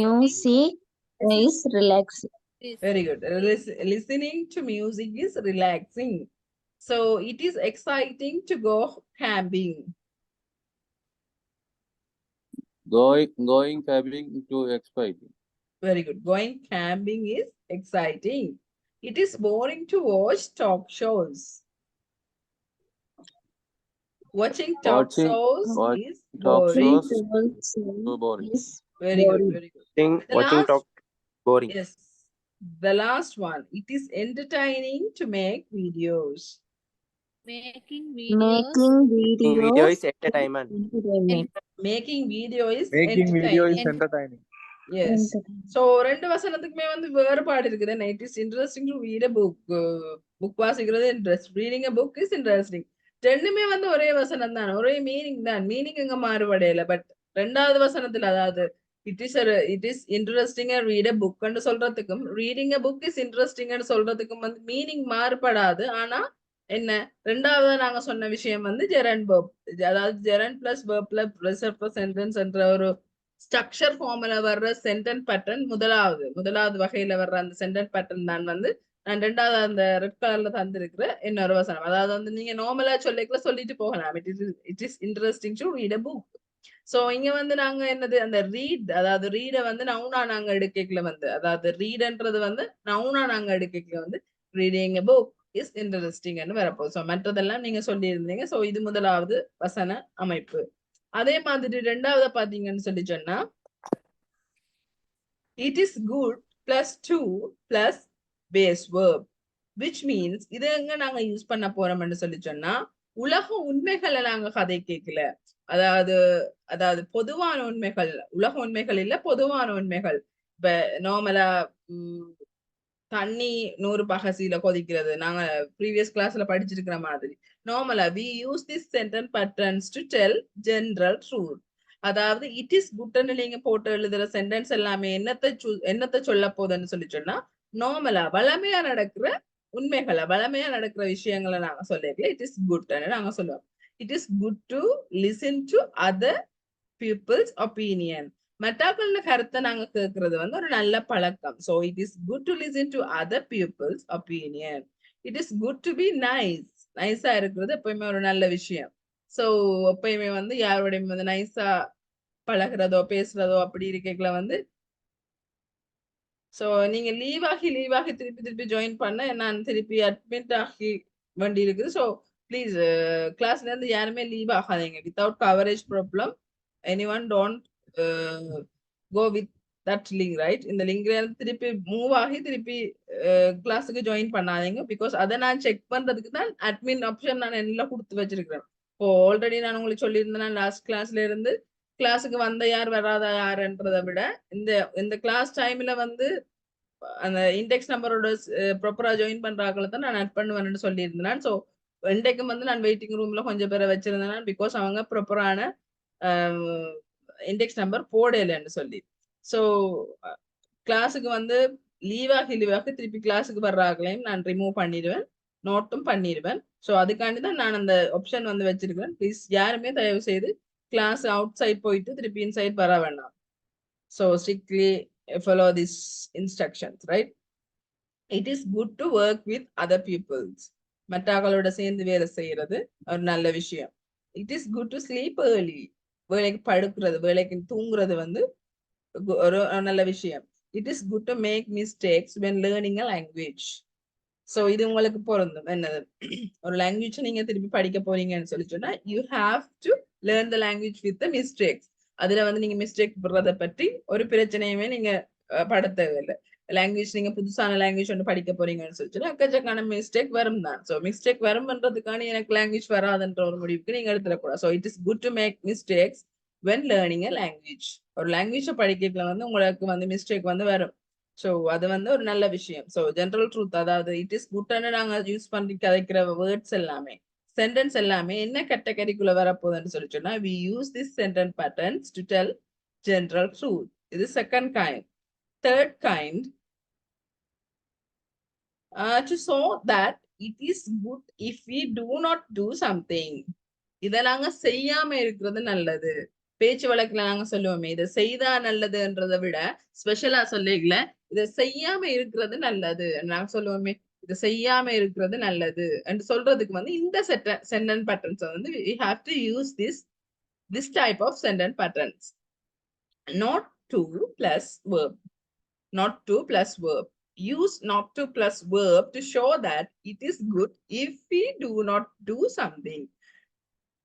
music is relaxing. Very good. Listening to music is relaxing. So it is exciting to go camping. going camping to exciting. Very good. Going camping is exciting. It is boring to watch talk shows. Watching talk shows is boring. So boring. Very good. Very good. The Watching last- talk boring. Yes. The last one. It is entertaining to make videos. Making Making Video video is entertainment. entertainment. Making video is Making video is entertaining. entertaining. Yes. So ரெண்டு வசனத்துக்குமே வந்து வேறுபாடு இருக்குது. It is interesting to read a book. Book வாசிக்கிறது interest. Reading a book is interesting. ரெண்டுமே வந்து ஒரே வசனம் தான், ஒரே மீனிங் தான். மீனிங் எங்க மாறுபடையில. பட் ரெண்டாவது வசனத்துல அதாவது it is interesting read a book ன்னு சொல்றதுக்கும் reading a book is interesting ன்னு சொல்றதுக்கும் வந்து மீனிங் மாறுபடாது. ஆனா என்ன, ரெண்டாவது நாங்க சொன்ன விஷயம் வந்து ஜெரண்ட் verb, அதாவது gerund plus verb plus reserve sentence என்ற ஒரு ஸ்ட்ரக்சர் ஃபார்ம்ல வர்ற சென்டென்ஸ் பேட்டர்ன் முதலாவது வகையில வர்ற அந்த சென்டென்ஸ் பேட்டர்ன் தான் வந்து நான் ரெண்டாவது அந்த ரெட் கலர்ல தந்திருக்கிற இன்னொரு வசனம். அதாவது வந்து நீங்க நார்மலா சொல்லிட்டு போகலாம். It is interesting to read a book. So இங்க வந்து நாங்க என்னது அந்த ரீட், அதாவது ரீட வந்து நவுனா நாங்க எடுக்கல வந்து, அதாவது ரீட்ன்றது வந்து நவுனா நாங்க எடுக்கல வந்து ரீடிங் a book இஸ் இன்ட்ரெஸ்டிங்னு வரப்போகுது. ஸோ மற்றதெல்லாம் நீங்க சொல்லியிருந்தீங்க. ஸோ இது முதலாவது வசன அமைப்பு. அதே மாதிரி ரெண்டாவது பாத்தீங்கன்னு சொல்லி சொன்னா it is good plus 2 plus base verb, which means இது எங்க நாங்க யூஸ் பண்ண போறோம்னு சொல்லி சொன்னா உலக உண்மைகளை நாங்க கதை கேட்கல. அதாவது பொதுவான உண்மைகள், உலக உண்மைகள் இல்ல, பொதுவான உண்மைகள். இப்ப நார்மலா தண்ணி 100 பகசில கொதிக்கிறது நாங்க ப்ரீவியஸ் கிளாஸ்ல படிச்சிருக்கிற மாதிரி. நார்மலா we use this sentence patterns to tell general truth. அதாவது இட் இஸ் குட்னு நீங்க போட்டு எழுதுற சென்டென்ஸ் எல்லாமே என்னத்தை சொல்ல போதுன்னு சொல்லி சொன்னா நார்மலா வளமையா நடக்கிற உண்மைகளை, வளமையா நடக்கிற விஷயங்களை நாங்க சொல்லிருக்கல இட் இஸ் குட்னு நாங்க சொல்லுவோம். It is good to listen to other people's opinion. மற்றவர்கள கருத்தை நாங்க கேட்கறது வந்து ஒரு நல்ல பழக்கம். So it is good to listen to other people's opinion. It is good to be nice. நைஸா இருக்கிறது எப்பயுமே ஒரு நல்ல விஷயம். ஸோ எப்பயுமே வந்து யாரோடையும் வந்து நைஸா பழகிறதோ பேசுறதோ அப்படி இருக்கல வந்து. ஸோ நீங்க லீவ் ஆகி திருப்பி ஜாயின் பண்ண நான் திருப்பி அட்மிட் ஆகி வேண்டி இருக்குது. ஸோ ப்ளீஸ் கிளாஸ்ல இருந்து யாருமே லீவ் ஆகாதீங்க. Without coverage problem anyone don't go with that link, right? இந்த லிங்க்ல திருப்பி மூவ் ஆகி திருப்பி கிளாஸுக்கு ஜாயின் பண்ணாதீங்க. பிகாஸ் அதை நான் செக் பண்றதுக்கு தான் அட்மின் ஆப்ஷன் நான் எல்லாம் கொடுத்து வச்சிருக்கிறேன். இப்போ ஆல்ரெடி நான் உங்களுக்கு சொல்லியிருந்தேன் லாஸ்ட் கிளாஸ்ல இருந்து கிளாஸுக்கு வந்த யார் வராத யாருன்றதை விட இந்த கிளாஸ் டைம்ல வந்து அந்த இண்டெக்ஸ் நம்பரோட ப்ராப்பரா ஜாயின் பண்றாக்களை தான் நான் ஆட் பண்ணுவேன்னு சொல்லியிருந்தேன். ஸோ இன்றைக்கும் வந்து நான் வெயிட்டிங் ரூம்ல கொஞ்சம் பேரை வச்சிருந்தேன் பிகாஸ் அவங்க ப்ராப்பரான இண்டெக்ஸ் நம்பர் போடலைன்னு சொல்லி. ஸோ கிளாஸுக்கு வந்து லீவாக திருப்பி கிளாஸுக்கு வர்றாங்களையும் நான் ரிமூவ் பண்ணிடுவேன், நோட்டும் பண்ணிடுவேன். ஸோ அதுக்காண்டி தான் நான் அந்த ஆப்ஷன் வந்து வச்சிருக்கிறேன். ப்ளீஸ் யாருமே தயவு செய்து கிளாஸ் அவுட் சைட் போயிட்டு திருப்பி இன்சைட் வர வேண்டாம். So strictly follow these instructions, right? It is good to work with other peoples. மற்றவங்களோட சேர்ந்து வேலை செய்யறது ஒரு நல்ல விஷயம். It is good to sleep early. வேலைக்கு படுக்கிறது, வேலைக்கு தூங்குறது வந்து ஒரு நல்ல விஷயம். It is good to make mistakes when learning a language. So இது உங்களுக்கு பொருந்தும். என்னது, ஒரு லாங்குவேஜ் நீங்க திருப்பி படிக்க போறீங்கன்னு சொல்லி சொன்னா you have to learn the language with the mistakes. அதுல வந்து நீங்க மிஸ்டேக் போடுறத பற்றி ஒரு பிரச்சனையுமே நீங்க பட தேவையில்லை. லாங்குவேஜ் நீங்க புதுசான லாங்குவேஜ் ஒன்று படிக்க போறீங்கன்னு சொல்லிச்சுன்னா அக்கச்சக்கான மிஸ்டேக் வரும் தான். ஸோ மிஸ்டேக் வரும்ன்றதுக்கான எனக்கு லாங்குவேஜ் வராதுன்ற ஒரு முடிவுக்கு நீங்க எடுத்துடக்கூடாது. So it is good to make mistakes when learning a language. ஒரு லாங்குவேஜை படிக்கல வந்து உங்களுக்கு வந்து மிஸ்டேக் வந்து வரும். ஸோ அது வந்து ஒரு நல்ல விஷயம். ஸோ ஜென்ரல் ட்ரூத், அதாவது இட் இஸ் குட்னு நாங்க யூஸ் பண்ணி கதைக்கிற வேர்ட்ஸ் எல்லாமே, சென்டென்ஸ் எல்லாமே என்ன கேட்டகரிக்குள்ள வரப்போகுதுன்னு சொல்லி சொன்னா we use this sentence patterns to tell general truth. இது second kind. Third kind, to show that it is good if we do not do something. இதை நாங்க செய்யாம இருக்கிறது நல்லது. பேச்சு வழக்குல நாங்க சொல்லுவோமே இதை செய்தா நல்லதுன்றதை விட ஸ்பெஷலா சொல்லிக்கல இதை செய்யாம இருக்கிறது நல்லது நாங்க சொல்லுவோமே, இதை செய்யாம இருக்கிறது நல்லது என்று சொல்றதுக்கு வந்து இந்த sentence patterns வந்து we have to use this type of sentence patterns. Not to plus verb. Not to plus verb. Use not to plus verb to show that it is good if we do not do something.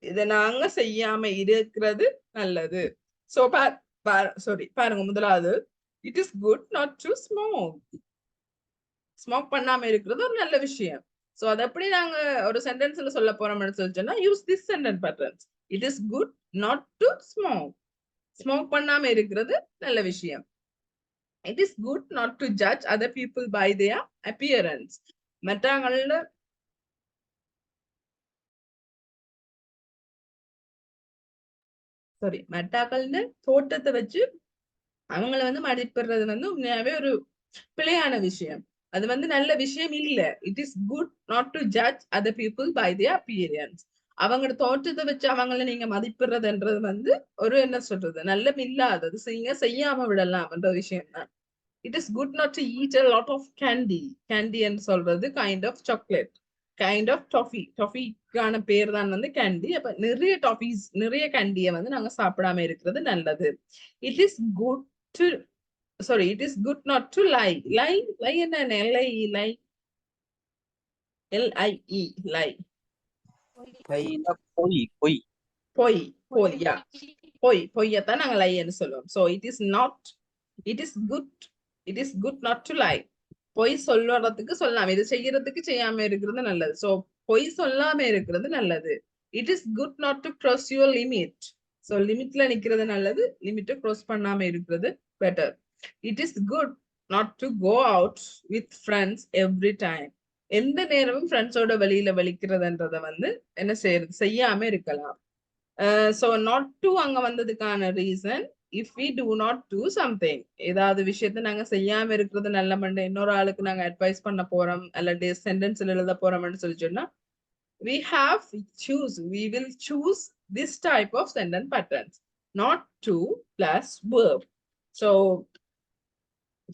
இதை நாங்க செய்யாம இருக்கிறது நல்லது. So பாருங்க, முதலாவது it is good not to smoke. Smoke பண்ணாம இருக்கிறது ஒரு நல்ல விஷயம். சோ அது எப்படி நாங்க ஒரு சென்டென்ஸ்ல சொல்ல போறோம்னு சொல்லிச்சோம்னா use this sentence patterns. It is good not to smoke. Smoke பண்ணாம இருக்கிறது நல்ல விஷயம். It is good not to judge other people by their appearance. மற்றவங்களோட மற்றவங்களோட தோட்டத்தை வச்சு அவங்கள வந்து மதிப்பிடுறது வந்து உண்மையாவே ஒரு பிழையான விஷயம். அது வந்து நல்ல விஷயம் இல்ல. It is good not to judge other people by their appearance. அவங்களோட தோற்றத்தை வச்சு அவங்கள நீங்க மதிப்பிடுறதுன்றது வந்து ஒரு என்ன சொல்றது நல்ல இல்லாதது, செய்யாம விடலாம்ன்ற விஷயம் தான். It is good not to eat a lot of candy. கேண்டின்னு சொல்றது kind of chocolate, kind of toffee. டாஃபிக்கான பேர் தான் வந்து கேண்டி. அப்ப நிறைய டாஃபிஸ், நிறைய கேண்டியை வந்து நாங்க சாப்பிடாம இருக்கிறது நல்லது. It is good to it is good not to lie. lie என்ன lie lie lie பொய்யத்தான் நாங்க லைன்னு சொல்லுவோம். So it is good not to lie. பொய் சொல்றதுக்கு சொல்லாம, இது செய்யறதுக்கு செய்யாம இருக்கிறது நல்லது. சோ பொய் சொல்லாம இருக்கிறது நல்லது. It is good not to cross your limit. So லிமிட்ல நிக்கிறது நல்லது, லிமிட்டை cross பண்ணாம இருக்கிறது better. It is good not to go out with friends every time. எந்த நேரமும் ஃப்ரெண்ட்ஸோட வெளியில வலிக்கிறதுன்றத வந்து என்ன செய்யாம இருக்கலாம். சோ நாட் டு அங்க வந்ததுக்கான reason if we do not do something. ஏதாவது விஷயத்தை நாங்க செய்யாம இருக்கிறது நல்ல மண்டை இன்னொரு ஆளுக்கு நாங்க அட்வைஸ் பண்ண போறோம் அல்லது சென்டென்ஸ்ல எழுத போறோம்னு சொல்லி சொன்னா we will choose this type of sentence patterns. Not to plus verb.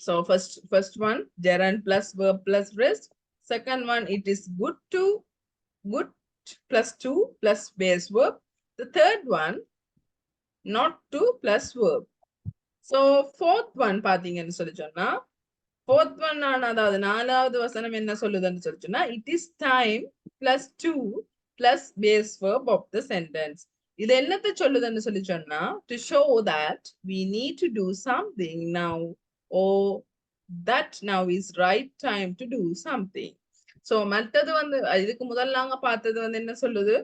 So first one, gerund plus verb plus rest. Second one, it is good plus to plus base verb. The third one, not to plus verb. So fourth one பாத்தீங்கன்னு சொல்லி சொன்னா fourth one அதாவது நாலாவது வசனம் என்ன சொல்லுதுன்னு சொல்லி சொன்னா it is time plus to plus base verb of the sentence. இது என்னத்தை சொல்லுதுன்னு சொல்லி சொன்னா to show that we need to do something now, or that now is right time to do something. So மற்றது வந்து இதுக்கு முதல்ல நாங்க பார்த்தது வந்து என்ன சொல்லுது,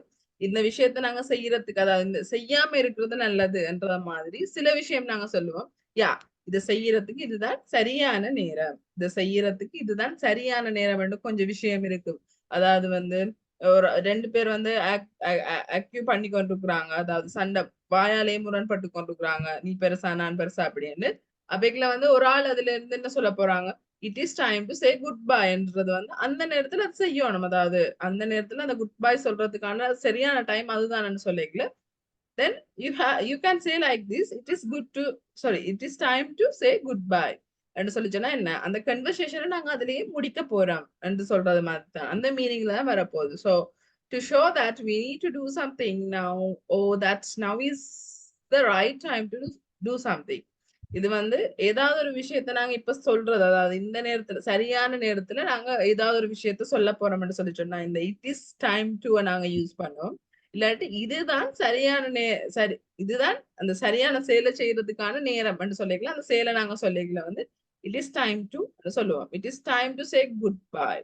இந்த விஷயத்த நாங்க செய்யறதுக்கு, அதாவது இந்த செய்யாம இருக்கிறது நல்லதுன்ற மாதிரி சில விஷயம் நாங்க சொல்லுவோம். யா, இதை செய்யறதுக்கு இதுதான் சரியான நேரம், இதை செய்யறதுக்கு இதுதான் சரியான நேரம் என்று கொஞ்சம் விஷயம் இருக்கு. அதாவது வந்து ஒரு 2 பேர் வந்து அக்யூ பண்ணி கொண்டிருக்கிறாங்க, அதாவது சண்டை வாயாலே முரண்பட்டு கொண்டிருக்கிறாங்க, நீ பெருசா நான் பெருசா அப்படின்னு. அவைக்குல வந்து ஒரு ஆள் அதுல இருந்து என்ன சொல்ல போறாங்க, it is time to say good பைன்றது வந்து அந்த நேரத்துல அது செய்யணும். அதாவது அந்த நேரத்துல அந்த குட் பை சொல்றதுக்கான சரியான டைம் அதுதான் சொல்லிக்கல. Then you can say like this, it is time to say goodbye என்று சொல்லிச்சோன்னா என்ன, அந்த கன்வர்சேஷனை நாங்க அதுலயே முடிக்க போறோம் என்று சொல்றது மாதிரி தான் அந்த மீனிங்ல தான் வரப்போகுது. So to show that we need to do something now, that's now is the right time to do something. இது வந்து ஏதாவது ஒரு விஷயத்த நாங்க இப்ப சொல்றது, அதாவது இந்த நேரத்துல சரியான நேரத்துல நாங்க ஏதாவது ஒரு விஷயத்த சொல்ல போறோம்னு சொல்லி சொன்னா இந்த இட் இஸ் டைம் டு நாங்க யூஸ் பண்ணோம். இல்லாட்டி இதுதான் சரியான சரி, இதுதான் அந்த சரியான செயலை செய்யறதுக்கான நேரம் என்று சொல்லிக்கலாம். அந்த செயலை நாங்க சொல்லிக்கல வந்து இட் இஸ் டைம் டு சொல்லுவோம். It is time to say good bye.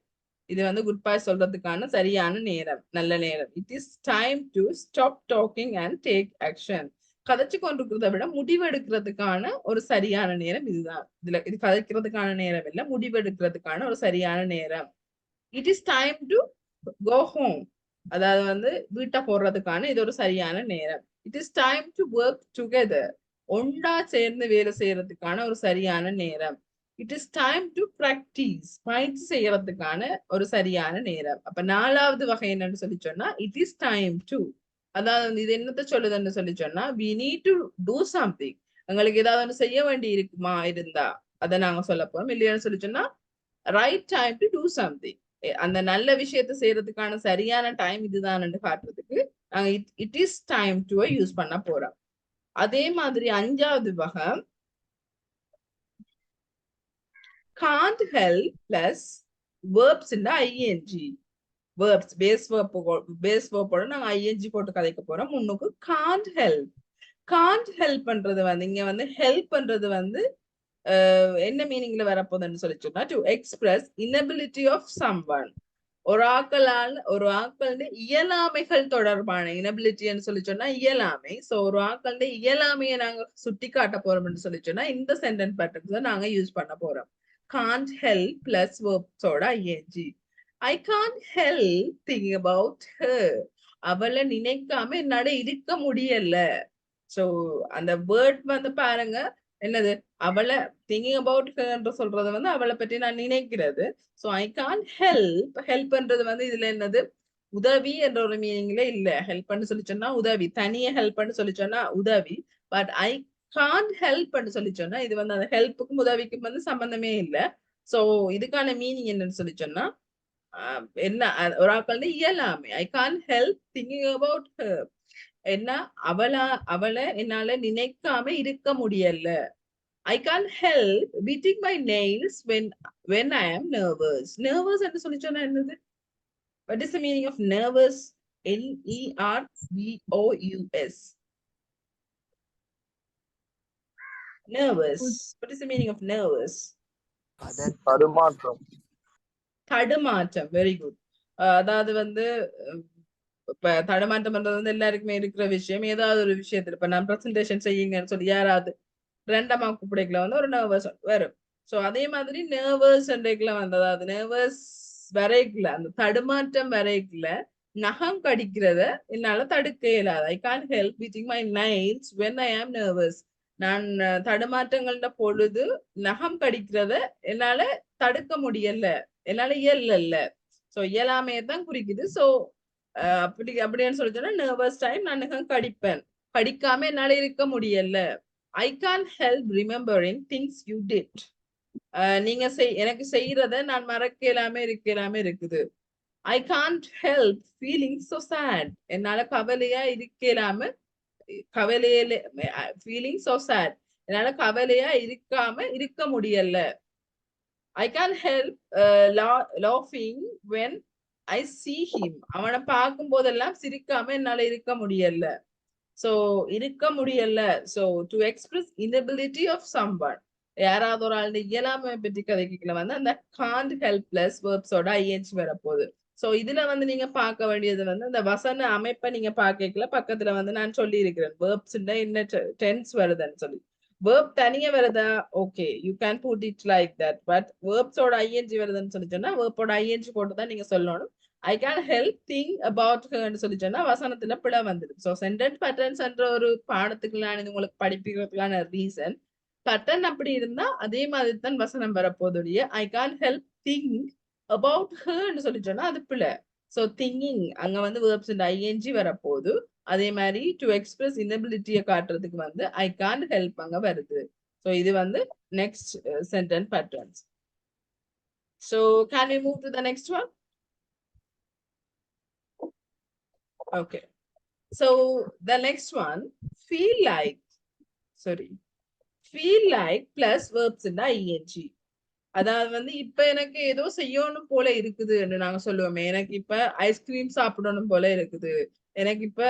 இது வந்து குட் பை சொல்றதுக்கான சரியான நேரம், நல்ல நேரம். It is time to stop talking and take action. கதைச்சு கொண்டிருக்கிறத விட முடிவெடுக்கிறதுக்கான ஒரு சரியான நேரம் இதுதான். இது கதைக்கிறதுக்கான நேரம் இல்ல, முடிவெடுக்கிறதுக்கான ஒரு சரியான நேரம். It is time to go home. அதாவது வந்து வீட்டை போடுறதுக்கான இது ஒரு சரியான நேரம். It is time to work together. ஒன்றா சேர்ந்து வேலை செய்யறதுக்கான ஒரு சரியான நேரம். It is time to practise. பயிற்சி செய்யறதுக்கான ஒரு சரியான நேரம். அப்ப 4வது வகை என்னன்னு சொல்லி சொன்னா இட் இஸ் டைம் டு, அதாவது இது என்னத்த சொல்லுதுன்னு சொல்லி சொன்னா we need to do something. எங்களுக்கு ஏதாவது ஒன்று செய்ய வேண்டி இருக்குமா இருந்தா அதை நாங்க சொல்ல போறோம். இல்லையான்னு சொல்லி சொன்னா right time to do something. அந்த நல்ல விஷயத்த செய்யறதுக்கான சரியான டைம் இதுதான் காட்டுறதுக்கு நாங்க it is time to use பண்ண போறோம். அதே மாதிரி 5வது வகை can't help plus verbs in the ing. verbs base verb நாங்க ing போட்டு கதைக்க போறோம். முன்னுக்கு can't help பண்றது வந்து இங்க வந்து ஹெல்ப் பண்றது வந்து என்ன மீனிங்ல வரப்போகுதுன்னு சொல்லி சொன்னா to express inability of someone. ஒரு ஆக்களுடைய இயலாமைகள் தொடர்பான இனபிலிட்டின்னு சொல்லி சொன்னா இயலாமை. சோ ஒரு ஆக்களுடைய இயலாமையை நாங்க சுட்டி காட்ட போறோம்னு சொல்லி சொன்னா இந்த சென்டென்ஸ் பேட்டர்ன்ஸ் தான் நாங்க யூஸ் பண்ண போறோம். can't help plus verbs ஓட ing. I can't help thinking about her. அவளை நினைக்காம என்னால இருக்க முடியல. சோ அந்த வேர்ட் வந்து பாருங்க என்னது, அவளை திங்கிங் அபவுட் ஹர்ன்ற சொல்றது வந்து அவளை பற்றி நான் நினைக்கிறது. ஸோ ஐ கான் ஹெல்ப்ன்றது வந்து இதுல என்னது, உதவி என்ற ஒரு மீனிங்ல இல்ல. ஹெல்ப்னு சொல்லி சொன்னா உதவி, தனியே ஹெல்ப்னு சொல்லி சொன்னா உதவி. பட் ஐ கான் ஹெல்ப்னு சொல்லி சொன்னா இது வந்து அந்த ஹெல்ப்புக்கும் உதவிக்கும் வந்து சம்பந்தமே இல்லை. ஸோ இதுக்கான மீனிங் என்னன்னு சொல்லி சொன்னா என்ன, ஒரு ஆக்கள் இயலாமை. ஐ Khan help thinking about her. என்ன, அவளை என்னால நினைக்காம இருக்க முடியல. I can't help beating my nails when I am nervous. Nervous என்று சொல்லி சொன்னா என்னது? What is the meaning of nervous? Nervous. Nervous. What is the meaning of nervous? தடுமாற்றம். Very good. அதாவது வந்து இப்ப தடுமாற்றம் பண்றது வந்து எல்லாருக்குமே இருக்கிற விஷயம். ஏதாவது ஒரு விஷயத்துல இப்ப நான் பிரசன்டேஷன் செய்யுங்கன்னு சொல்லி யாராவது ரெண்டமா கூப்பிடைக்குல வந்து ஒரு நர்வஸ் வரும். ஸோ அதே மாதிரி நர்வஸ் வந்து அதாவது நர்வஸ் வரைக்குல அந்த தடுமாற்றம் வரைக்குல நகம் கடிக்கிறத என்னால தடுக்க இயலாது. ஐ Khan help beating my Niles when I ஆம் நர்வஸ். நான் தடுமாற்றங்கள்ட பொழுது நகம் கடிக்கிறத என்னால தடுக்க முடியல, என்னால இயல்ல. ஸோ இயலாமையை தான் குறிக்குது. ஸோ அப்படின்னு சொல்லி சொன்னா நர்வஸ் டைம் நான் நகம் கடிப்பேன், கடிக்காம என்னால இருக்க முடியல. I can't help remembering things you did. நீங்க எனக்கு செய்யறத நான் மறக்கலாமே இருக்குது. I can't help feeling so sad. என்னால கவலையா இருக்கலாம feeling so sad. என்னால கவலையா இருக்க முடியல. I can't help laughing when I see him. அவனை பார்க்கும் போதெல்லாம் சிரிக்காம என்னால இருக்க முடியல. So இருக்க முடியல. So to express inability of someone, யாராவது ஒரு ஆளுடைய இயலாமை பற்றி கதைக்கல வந்து அந்த can't help plus verbs ஓட ing வரப்போகுது. சோ இதுல வந்து நீங்க பார்க்க வேண்டியது வந்து இந்த வசன அமைப்பை நீங்க பார்க்கல பக்கத்துல வந்து நான் சொல்லி இருக்கிறேன் வேர்ப்ஸ் என்ன டென்ஸ் வருதுன்னு சொல்லி வேர்ப் தனியா வருதா okay you can put it like that but வேர்ப்ஸோட ஐஎன்ஜி வருதுன்னு சொல்லி சொன்னா வேர்ப்போட ஐஎன்ஜி போட்டு தான் நீங்க சொல்லணும் I can help think about ஹர்ன்னு சொல்லி சொன்னா வசனத்துல பிழை வந்துடும் ஸோ சென்டென்ஸ் பேட்டர்ன்ஸ் என்ற ஒரு பாடத்துக்குள்ளான இது உங்களுக்கு படிப்பிக்கிறதுக்கான ரீசன் பேட்டர்ன் அப்படி இருந்தா அதே மாதிரி தான் வசனம் வரப்போதுடைய I can help think about herன்னு சொல்லி சொன்னா அது பிழை ஸோ திங்கிங் அங்க வந்து வேர்ப்ஸ் ஐஎன்ஜி வரப்போகுது அதே மாதிரி டு எக்ஸ்பிரஸ் இனபிலிட்டியை காட்டுறதுக்கு வந்து ஐ கான் ஹெல்ப் அங்க வருது ஸோ இது வந்து next sentence patterns so can we move to the next one okay so the next one feel like plus verbs ING அதாவது வந்து இப்ப எனக்கு ஏதோ செய்யணும் போல இருக்குதுன்னு நாங்க சொல்லுவோமே எனக்கு இப்ப ஐஸ்கிரீம் சாப்பிடணும் போல இருக்குது எனக்கு இப்ப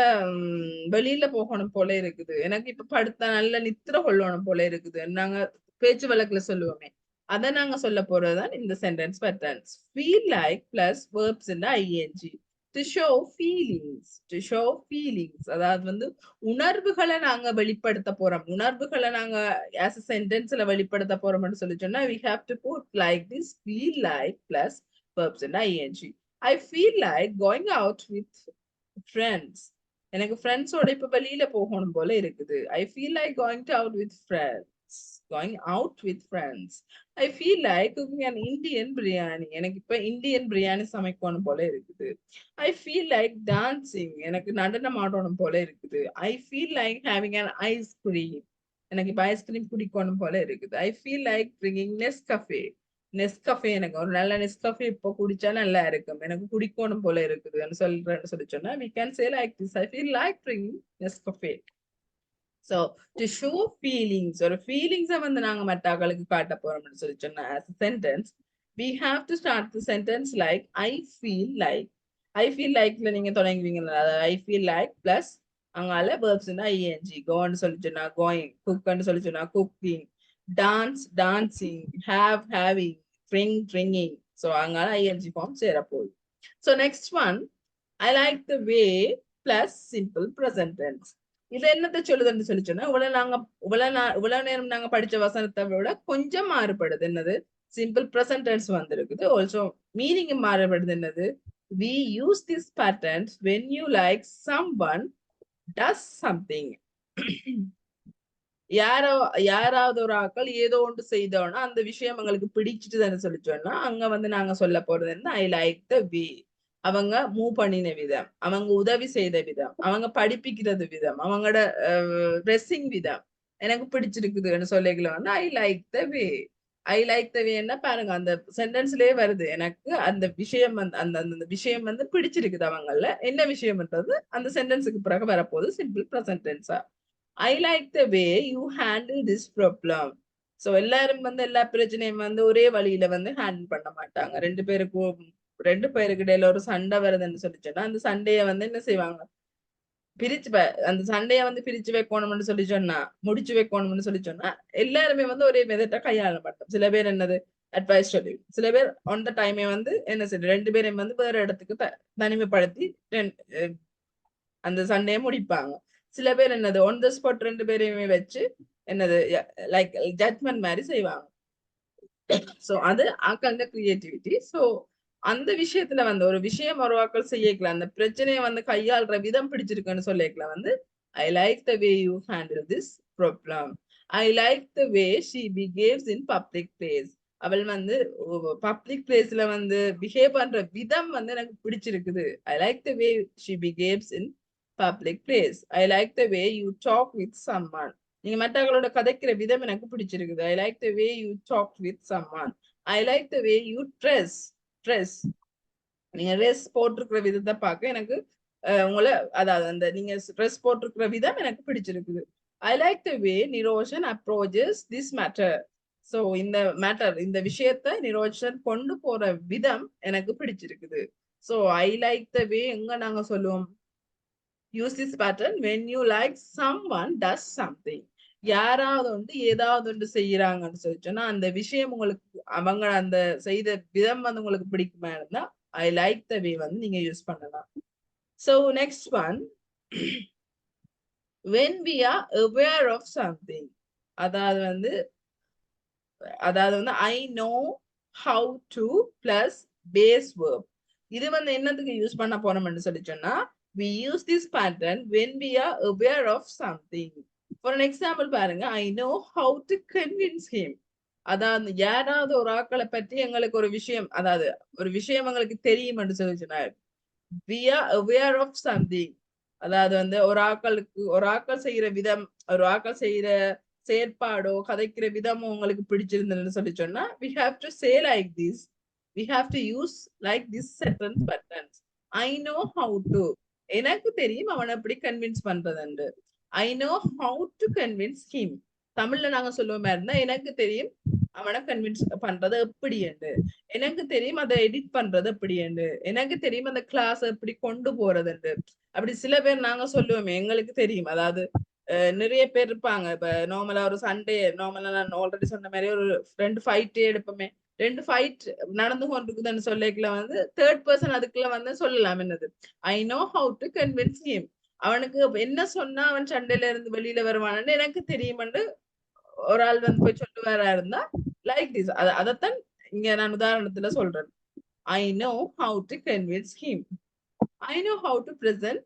வெளியில போகணும் போல இருக்குது எனக்கு இப்ப படுத்தா நல்ல நித்திர கொள்ளணும் போல இருக்குது நாங்க பேச்சு வழக்குல சொல்லுவோமே அதை நாங்க சொல்ல போறதுதான் இந்த sentence patterns feel like plus verbs ING to show feelings அதாவது வந்து உணர்வுகளை நாங்க வெளிப்படுத்த போறோம் உணர்வுகளை நாங்க as a sentenceல வெளிப்படுத்த போறோம்னு சொல்லி சொன்னா we have to put like this feel like plus verbs in ing I feel like going out with friends எனக்கு ஃப்ரெண்ட்ஸோட இப்ப வெளியில போகணும் போல இருக்குது I feel like going out with friends I feel like cooking an Indian biryani எனக்கு இப்ப Indian biryani சமைக்கணும் போல இருக்குது I feel like dancing எனக்கு நடனம் ஆடணும் போல இருக்குது I feel like having an ice cream எனக்கு இப்ப ஐஸ்கிரீம் குடிக்கணும் போல இருக்குது I feel like drinking Nescafe எனக்கு ஒரு நல்ல நெஸ்கஃபே இப்போ குடிச்சா நல்லா இருக்கும் எனக்கு குடிக்கணும் போல இருக்குதுன்னு சொல்லி சொன்னா we can say like this I feel like drinking Nescafe So to show feelings or feelings வந்து நாங்க மற்றவங்களுக்கு காட்ட போறோம்னு சொல்லி சொன்னா as a sentence we have to start the sentence like I feel likeல நீங்க தொடங்குவீங்களா I feel like plus அங்கால verbs ing goன்னு சொல்லி சொன்னா going cookன்னு சொல்லி சொன்னா cooking dancing having drinking so அங்கால ing form சேர போகுது so next one I like the way plus simple present tense இது என்னத்தை சொல்லுதுன்னு சொல்லி சொன்னா இவ்வளவு நேரம் நாங்க படிச்ச வசனத்தை விட கொஞ்சம் மாறுபடுது என்னது சிம்பிள் பிரசன்ட் டென்ஸ் வந்திருக்குது ஆல்சோ மீனிங் மாறுபடுது என்னது we use these patterns when you like someone does something யாராவது ஒரு ஆக்கள் ஏதோ ஒன்று செய்தோன்னா அந்த விஷயம் எங்களுக்கு பிடிச்சிட்டுதான்னு சொல்லி சொன்னா அங்க வந்து நாங்க சொல்ல போறது என்ன ஐ லைக் த வே அவங்க மூவ் பண்ணின விதம் அவங்க உதவி செய்த விதம் அவங்க படிப்பிக்கிறது விதம் அவங்களோட ட்ரெஸ்ஸிங் விதம் எனக்கு பிடிச்சிருக்குதுன்னு சொல்லிக்கல வந்து ஐ லைக் த வேன்னா பாருங்க அந்த சென்டென்ஸ்லயே வருது எனக்கு அந்த விஷயம் வந்து அந்த விஷயம் வந்து பிடிச்சிருக்குது அவங்கள என்ன விஷயம்ன்றது அந்த சென்டென்ஸுக்கு பிறகு வரப்போகுது சிம்பிள் ப்ரெசன்ட் டென்ஸா I like the way you handle this problem so எல்லாரும் வந்து எல்லா பிரச்சனையும் வந்து ஒரே வழியில வந்து ஹேண்டில் பண்ண மாட்டாங்க ரெண்டு பேருக்கு இடையில ஒரு சண்டை வருதுன்னு சொல்லிச்சோன்னா அந்த சண்டையை வந்து என்ன செய்வாங்க அந்த சண்டையை வந்து பிரிச்சு வைக்கணும்னு சொல்லி சொன்னா முடிச்சு வைக்கணும்னு சொல்லி சொன்னா எல்லாருமே வந்து ஒரே மெதட்டை கையாள மாட்டோம் சில பேர் என்னது அட்வைஸ் சொல்லி சில பேர் ஆன் த டைமே வந்து என்ன செய்ய ரெண்டு பேரையும் வந்து வேற இடத்துக்கு தனிமைப்படுத்தி அந்த சண்டையை முடிப்பாங்க சில பேர் என்னது ஆன் த ஸ்பாட் ரெண்டு பேரையுமே வச்சு என்னது லைக் ஜட்மெண்ட் மாதிரி செய்வாங்க சோ அது ஆக்காங்க கிரியேட்டிவிட்டி சோ அந்த விஷயத்துல வந்து ஒரு விஷயம் ஒரு ஆக்கள் செய்யக்கலாம் அந்த பிரச்சனையை வந்து கையாளுற விதம் பிடிச்சிருக்குன்னு சொல்லிக்கலாம் வந்து ஐ like the way you handle this problem I like the way she behaves in public place அவள் வந்து பப்ளிக் பிளேஸ்ல வந்து பிஹேவ் பண்ற விதம் வந்து எனக்கு பிடிச்சிருக்குது I like the way she behaves in public place I like the way you talk with someone நீங்க மற்றவங்களோட கதைக்கிற விதம் எனக்கு பிடிச்சிருக்குது I like the way you talk with someone I like the way you dress நீங்க dress போட்டிருக்கிற விதத்தை பார்க்க எனக்கு உங்களை அதாவது அந்த நீங்க ட்ரெஸ் போட்டிருக்கிற விதம் எனக்கு பிடிச்சிருக்குது I like the way Niroshan approaches this matter so இந்த விஷயத்த நிரோஷன் கொண்டு போற விதம் எனக்கு பிடிச்சிருக்குது சோ ஐ லைக் த வே எங்க நாங்க சொல்லுவோம் use this pattern when you like someone does something யாராவது வந்து ஏதாவது ஒன்று செய்யறாங்கன்னு சொல்லி சொன்னா அந்த விஷயம் உங்களுக்கு அவங்க அந்த செய்த விதம் வந்து உங்களுக்கு பிடிக்குமா இருந்தா ஐ லைக் த வே வந்து நீங்க யூஸ் பண்ணலாம். So next one, when we are aware of something, அதாவது வந்து I know how to plus base verb. இது வந்து என்னதுக்கு யூஸ் பண்ண போறோம்னு சொல்லி சொன்னா, we use this pattern when we are aware of something. For an example பாருங்க, I know how to convince him. அதாவது யாராவது ஒரு ஆக்களை பற்றி எங்களுக்கு ஒரு விஷயம், அதாவது ஒரு விஷயம் எங்களுக்கு தெரியும்னு சொல்லி சொன்னா, we are aware of something. அதாவது வந்து ஒரு ஆக்கள் செய்யற விதம், ஒரு ஆக்கள் செய்யற செயற்பாடோ கதைக்கிற விதமோ உங்களுக்கு பிடிச்சிருந்ததுன்னு சொல்லி சொன்னா, we have to say like this, we have to use like this sentence patterns. I know how to, எனக்கு தெரியும் அவனை எப்படி convince பண்றதுண்டு. I know how to convince him. தமிழ்ல நாங்க சொல்லுவோமே இருந்தா, எனக்கு தெரியும் அவனை கன்வின்ஸ் பண்றது எப்படி என்று, எனக்கு தெரியும் அதை எடிட் பண்றது எப்படி என்று, எனக்கு தெரியும் அந்த கிளாஸ் எப்படி கொண்டு போறதுண்டு. அப்படி சில பேர் நாங்க சொல்லுவோமே எங்களுக்கு தெரியும். அதாவது நிறைய பேர் இருப்பாங்க. இப்ப நார்மலா ஒரு சண்டே, நார்மலா நான் ஆல்ரெடி சொன்ன மாதிரி ஒரு 2 ஃபைட்டே எடுப்போமே, 2 ஃபைட் நடந்து கொண்டிருக்குதுன்னு சொல்லிக்கல வந்து தேர்ட் பர்சன் அதுக்குள்ள வந்து சொல்லலாம் என்னது, ஐ know how to convince him. அவனுக்கு என்ன சொன்னா அவன் சண்டையில இருந்து வெளியில வருவான்னு எனக்கு தெரியும்னு ஒரு ஆள் வந்து போய் சொல்லுவாரா இருந்தா லைக் திஸ். அதைத்தான் இங்க நான் உதாரணத்துல சொல்றேன். I know how to convince him. I know how to present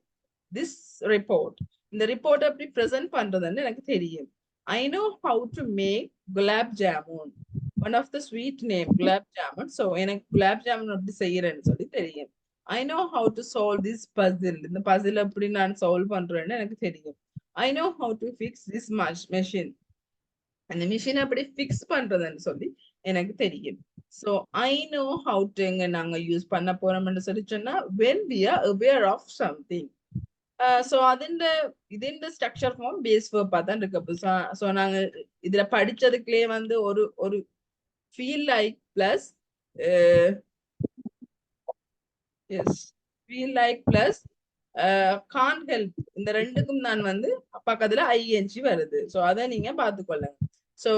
this report. இந்த ரிப்போர்ட் எப்படி பிரசன்ட் பண்றதுன்னு எனக்கு தெரியும். I know how to make gulab jamun. One of the sweet name gulab jamun. So எனக்கு குலாப் ஜாமுன் எப்படி செய்யறேன்னு சொல்லி தெரியும். I know how to solve this puzzle. இந்த பசில் எப்படி நான் சால்வ் பண்றேன்னு எனக்கு தெரியும். I know how to fix this machine. அந்த மிஷினை எப்படி ஃபிக்ஸ் பண்றதுன்னு சொல்லி எனக்கு தெரியும். ஸோ ஐ நோ ஹவு டுங்க நாங்க யூஸ் பண்ண போறோம்னு சொல்லி சொன்னா when we are aware of something. So ഇതിന്റെ ஸ்ட்ரக்சர் ஃபார்ம் பேஸ் வேர்பா தான் இருக்கு. ஸோ நாங்க இதுல படிச்சதுக்குள்ளே வந்து ஒரு feel like plus feel like plus can't help, இந்த ரெண்டுக்கும் நான் வந்து பக்கத்துல ஐஎன்ஜி வருது. ஸோ அதை நீங்க பார்த்துக்கொள்ளுங்க. So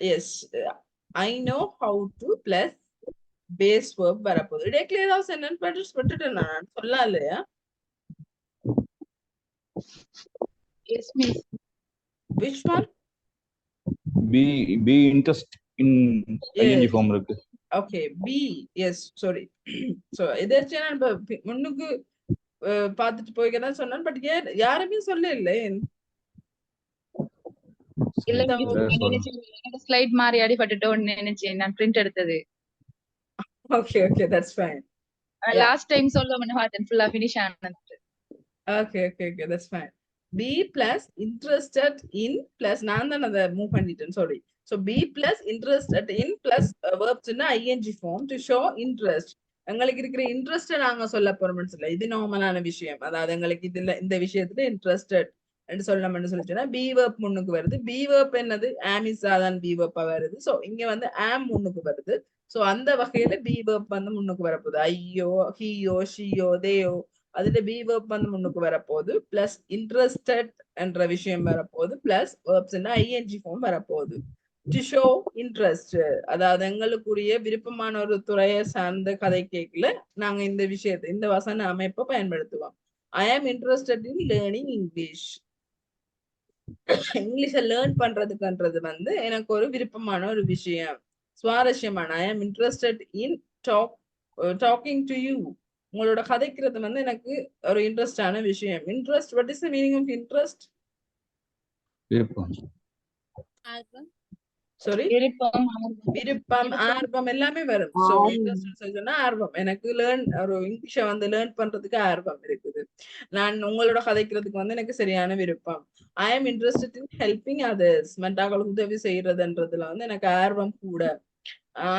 yes, I know how to plus base verb வரப்போகுது. இடையில ஏதாவது சென்டென்ஸ் பட்டுட்டேன் நான் சொல்லலாம் இல்லையா? Yes, miss. Which one? Be interest in ing form இருக்கு. Okay, be, yes, sorry. So எதர்ச்சியா நான் முன்னுக்கு பார்த்துட்டு போய்க்கதான் சொன்னேன். பட் யாருமே சொல்ல இல்லை. இல்ல மிஸ், ஸ்லைட் மாறி அடிபட்டுட்டோன்னு நினைச்சேன் நான் பிரிண்ட் எடுத்தது. Okay, okay, that's fine. Last time சொல்லுவேன்னு பார்த்தேன், ஃபுல்லா ஃபினிஷ் ஆனது. Okay, that's fine. Be plus interested in plus நான் தான் அதை மூவ் பண்ணிட்டேன், sorry. So be plus interested in plus verbs in ing form to show interest. எங்களுக்கு இருக்கிற இன்ட்ரெஸ்ட் நாங்க சொல்ல போறோம்னு சொல்ல, இது நார்மலான விஷயம். அதாவது எங்களுக்கு இதுல இந்த விஷயத்துல இன்ட்ரெஸ்டட் என்று சொல்லணும்னு சொல்லிச்சுன்னா பி வேர்ப் முன்னுக்கு வருது. பி வேர்ப் என்னது, am is தான் பி வேர்ப்பா வருது. ஸோ இங்க வந்து am முன்னுக்கு வருது. ஸோ அந்த வகையில பி வேர்ப் வந்து முன்னுக்கு வரப்போகுது. ஐயோ, ஹியோ, ஷியோ, தேயோ, அதுல பி வேர்ப் வந்து முன்னுக்கு வரப்போகுது. பிளஸ் இன்ட்ரெஸ்டட் என்ற விஷயம் வரப்போகுது. பிளஸ் வேர்ப்ஸ் ஐஎன்ஜி ஃபார்ம் வரப்போகுது. டு ஷோ இன்ட்ரெஸ்ட், அதாவது எங்களுக்குரிய விருப்பமான ஒரு துறையை சார்ந்த கதை கேட்கல நாங்க இந்த விஷயத்தை, இந்த வசன அமைப்பை பயன்படுத்துவோம். I am interested in learning English. இங்கிலீஷை லேர்ன் பண்றதுக்குன்றது வந்து எனக்கு ஒரு விருப்பமான ஒரு விஷயம், சுவாரஸ்யமான. I am interested in talking to you. உங்களோட கதைக்கிறது வந்து எனக்கு ஒரு இன்ட்ரெஸ்டான விஷயம். Interest, what is the meaning of interest? விருப்பம். சாரி, விருப்பம், ஆர்வம் எல்லாமே வரும். சோ இன்ட்ரெஸ்ட் சொன்னா ஆர்வம். எனக்கு ஒரு இங்கிலீஷை வந்து லேர்ன் பண்றதுக்கு ஆர்வம் இருக்குது. நான் உங்களோட கதைக்கிறதுக்கு வந்து எனக்கு சரியான விருப்பம். ஐ am interested in helping others. மற்றவங்களுக்கு உதவி செய்யறதுன்றதுல வந்து எனக்கு ஆர்வம் கூட.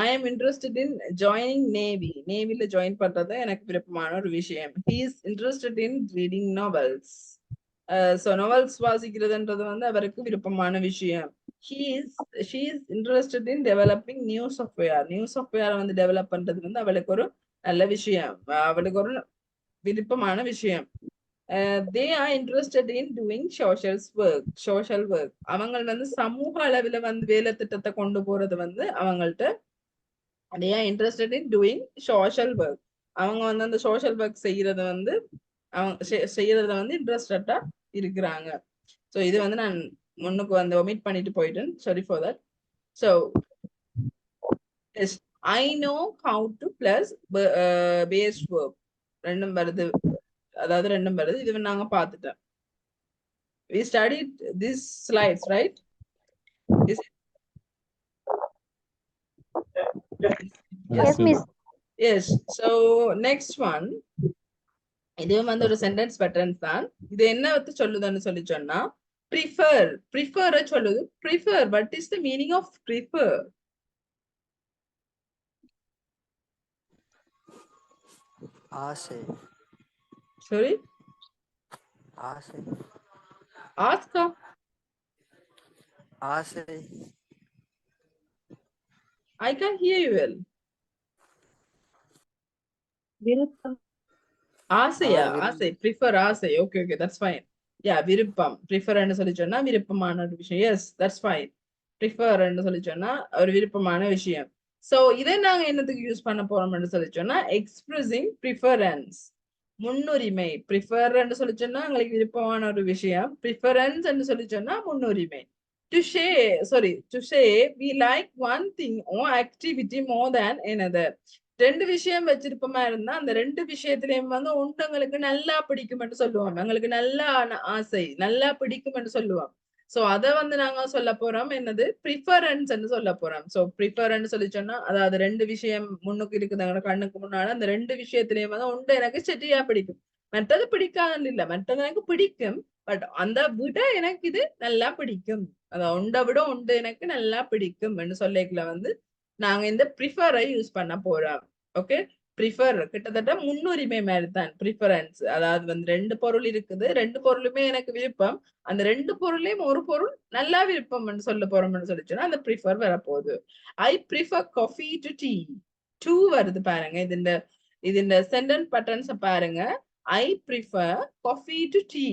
I am interested in joining navy. நேவில ஜாயின் பண்றது எனக்கு விருப்பமான ஒரு விஷயம். He is interested in reading novels. So novels வாசிக்கிறதுன்றது வந்து அவருக்கு விருப்பமான விஷயம். she is interested in developing new software. New software வந்து டெவலப் பண்றது வந்து அவளுக்கு ஒரு நல்ல விஷயம், அவளுக்கு ஒரு விருப்பமான விஷயம். they are interested in doing social work. அவங்க வந்து சமூக அளவில் வந்து வேலை திட்டத்தை கொண்டு போறது வந்து அவங்கள்ட்ட they are interested in doing social work. அவங்க வந்து அந்த சோஷியல் ஒர்க் செய்யறத வந்து அவங்க செய்யறதுல வந்து இன்ட்ரெஸ்டடா இருக்கிறாங்க. ஸோ இது வந்து நான் முன்னுக்கு வந்து ஒமிட் பண்ணிட்டு போயிட்டேன். Sorry for that. So I know how to plus base verb. ரெண்டும் வருது, அதாவது ரெண்டும் வருது. இது நாங்க பார்த்துட்டோம். We studied these slides, right? Yes, miss. Yes. So next one, இதுவும் வந்து ஒரு சென்டென்ஸ் பேட்டர்ன்ஸ் தான். இது என்ன வந்து சொல்லுதுன்னு சொல்லி சொன்னா ப்ரிஃபர். ப்ரிஃபர் சொல்லுது. Prefer, what is the meaning of prefer? ஆசை. Sorry? ஆசை. Ask. ஆசை. I can hear you well. விருப்பம். ஆசையா? ஆசை. Prefer ஆசை. Okay, okay, that's fine. Yeah, விருப்பம். Prefer ன்னு சொல்லி சொன்னா விருப்பமான ஒரு விஷயம். Yes, that's fine. Prefer ன்னு சொல்லி சொன்னா ஒரு விருப்பமான விஷயம். So இதை நாங்க என்னத்துக்கு யூஸ் பண்ண போறோம்னு சொல்லி சொன்னா expressing preference. முன்னுரிமை. Prefer ன்னு சொல்லி சொன்னா உங்களுக்கு விருப்பமான ஒரு விஷயம். Preference ன்னு சொல்லி சொன்னா முன்னுரிமை. To say we like one thing or activity more than another. ரெண்டு விஷயம் வச்சிருப்பமா இருந்தா அந்த ரெண்டு விஷயத்திலயும் வந்து ஒன்றங்களுக்கு நல்லா பிடிக்கும்னு சொல்லுவோம். எங்களுக்கு நல்லா ஆசை, நல்லா பிடிக்கும்னு சொல்லுவோம். சோ அத வந்து நாங்க சொல்ல போறோம் என்னது ப்ரிஃபரன்ஸ் சொல்ல போறோம். சோ ப்ரிஃபரன்ஸ் சொல்லி சொன்னா அதாவது ரெண்டு விஷயம் முன்னுக்கு இருக்குது கண்ணுக்கு முன்னால அந்த ரெண்டு விஷயத்திலயும் வந்து ஒன்று எனக்கு செட்டியா பிடிக்கும், மற்றது பிடிக்காதுன்னு இல்ல, மற்றது எனக்கு பிடிக்கும், பட் அந்த விட எனக்கு இது நல்லா பிடிக்கும், அத ஒன்றை விட ஒன்று எனக்கு நல்லா பிடிக்கும் சொல்லிக்கல வந்து நாங்க இந்த ப்ரிஃபரை யூஸ் பண்ண போறோம். ஓகே, ப்ரிஃபர் கிட்டத்தட்ட முன்னுரிமை மாதிரி தான் ப்ரிஃபரன்ஸ். அதாவது வந்து ரெண்டு பொருள் இருக்குது, ரெண்டு பொருளுமே எனக்கு விருப்பம், அந்த ரெண்டு பொருளையும் ஒரு பொருள் நல்லா விருப்பம் சொல்ல போறோம்னு சொல்லிச்சுன்னா அந்த ப்ரிஃபர் வரப்போகுது. I prefer coffee to tea. To வருது பாருங்க. இந்த சென்டென்ஸ் பேட்டர்ன்ஸ் பாருங்க. I prefer coffee to tea.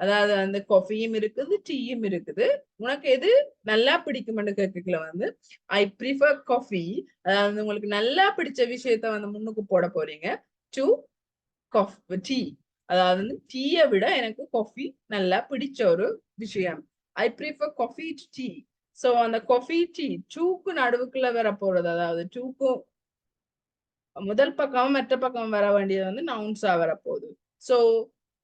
அதாவது அந்த காஃபியும் இருக்குது, டீயும் இருக்குது. உனக்கு எது நல்லா பிடிக்கும்னு கேட்கல வந்து ஐ ப்ரிஃபர் காஃபி. அதாவது உங்களுக்கு நல்லா பிடிச்ச விஷயத்த வந்து முன்னுக்கு போட போறீங்க. டு டீ, அதாவது வந்து டீயை விட எனக்கு காஃபி நல்லா பிடிச்ச ஒரு விஷயம். ஐ prefer coffee to tea. So அந்த காஃபி டீ டூக்கு நடுவுக்குள்ள வர போறது, அதாவது டூக்கும் முதல் பக்கம் மற்ற பக்கம் வர வேண்டியது வந்து நவுன்ஸா வரப்போகுது. So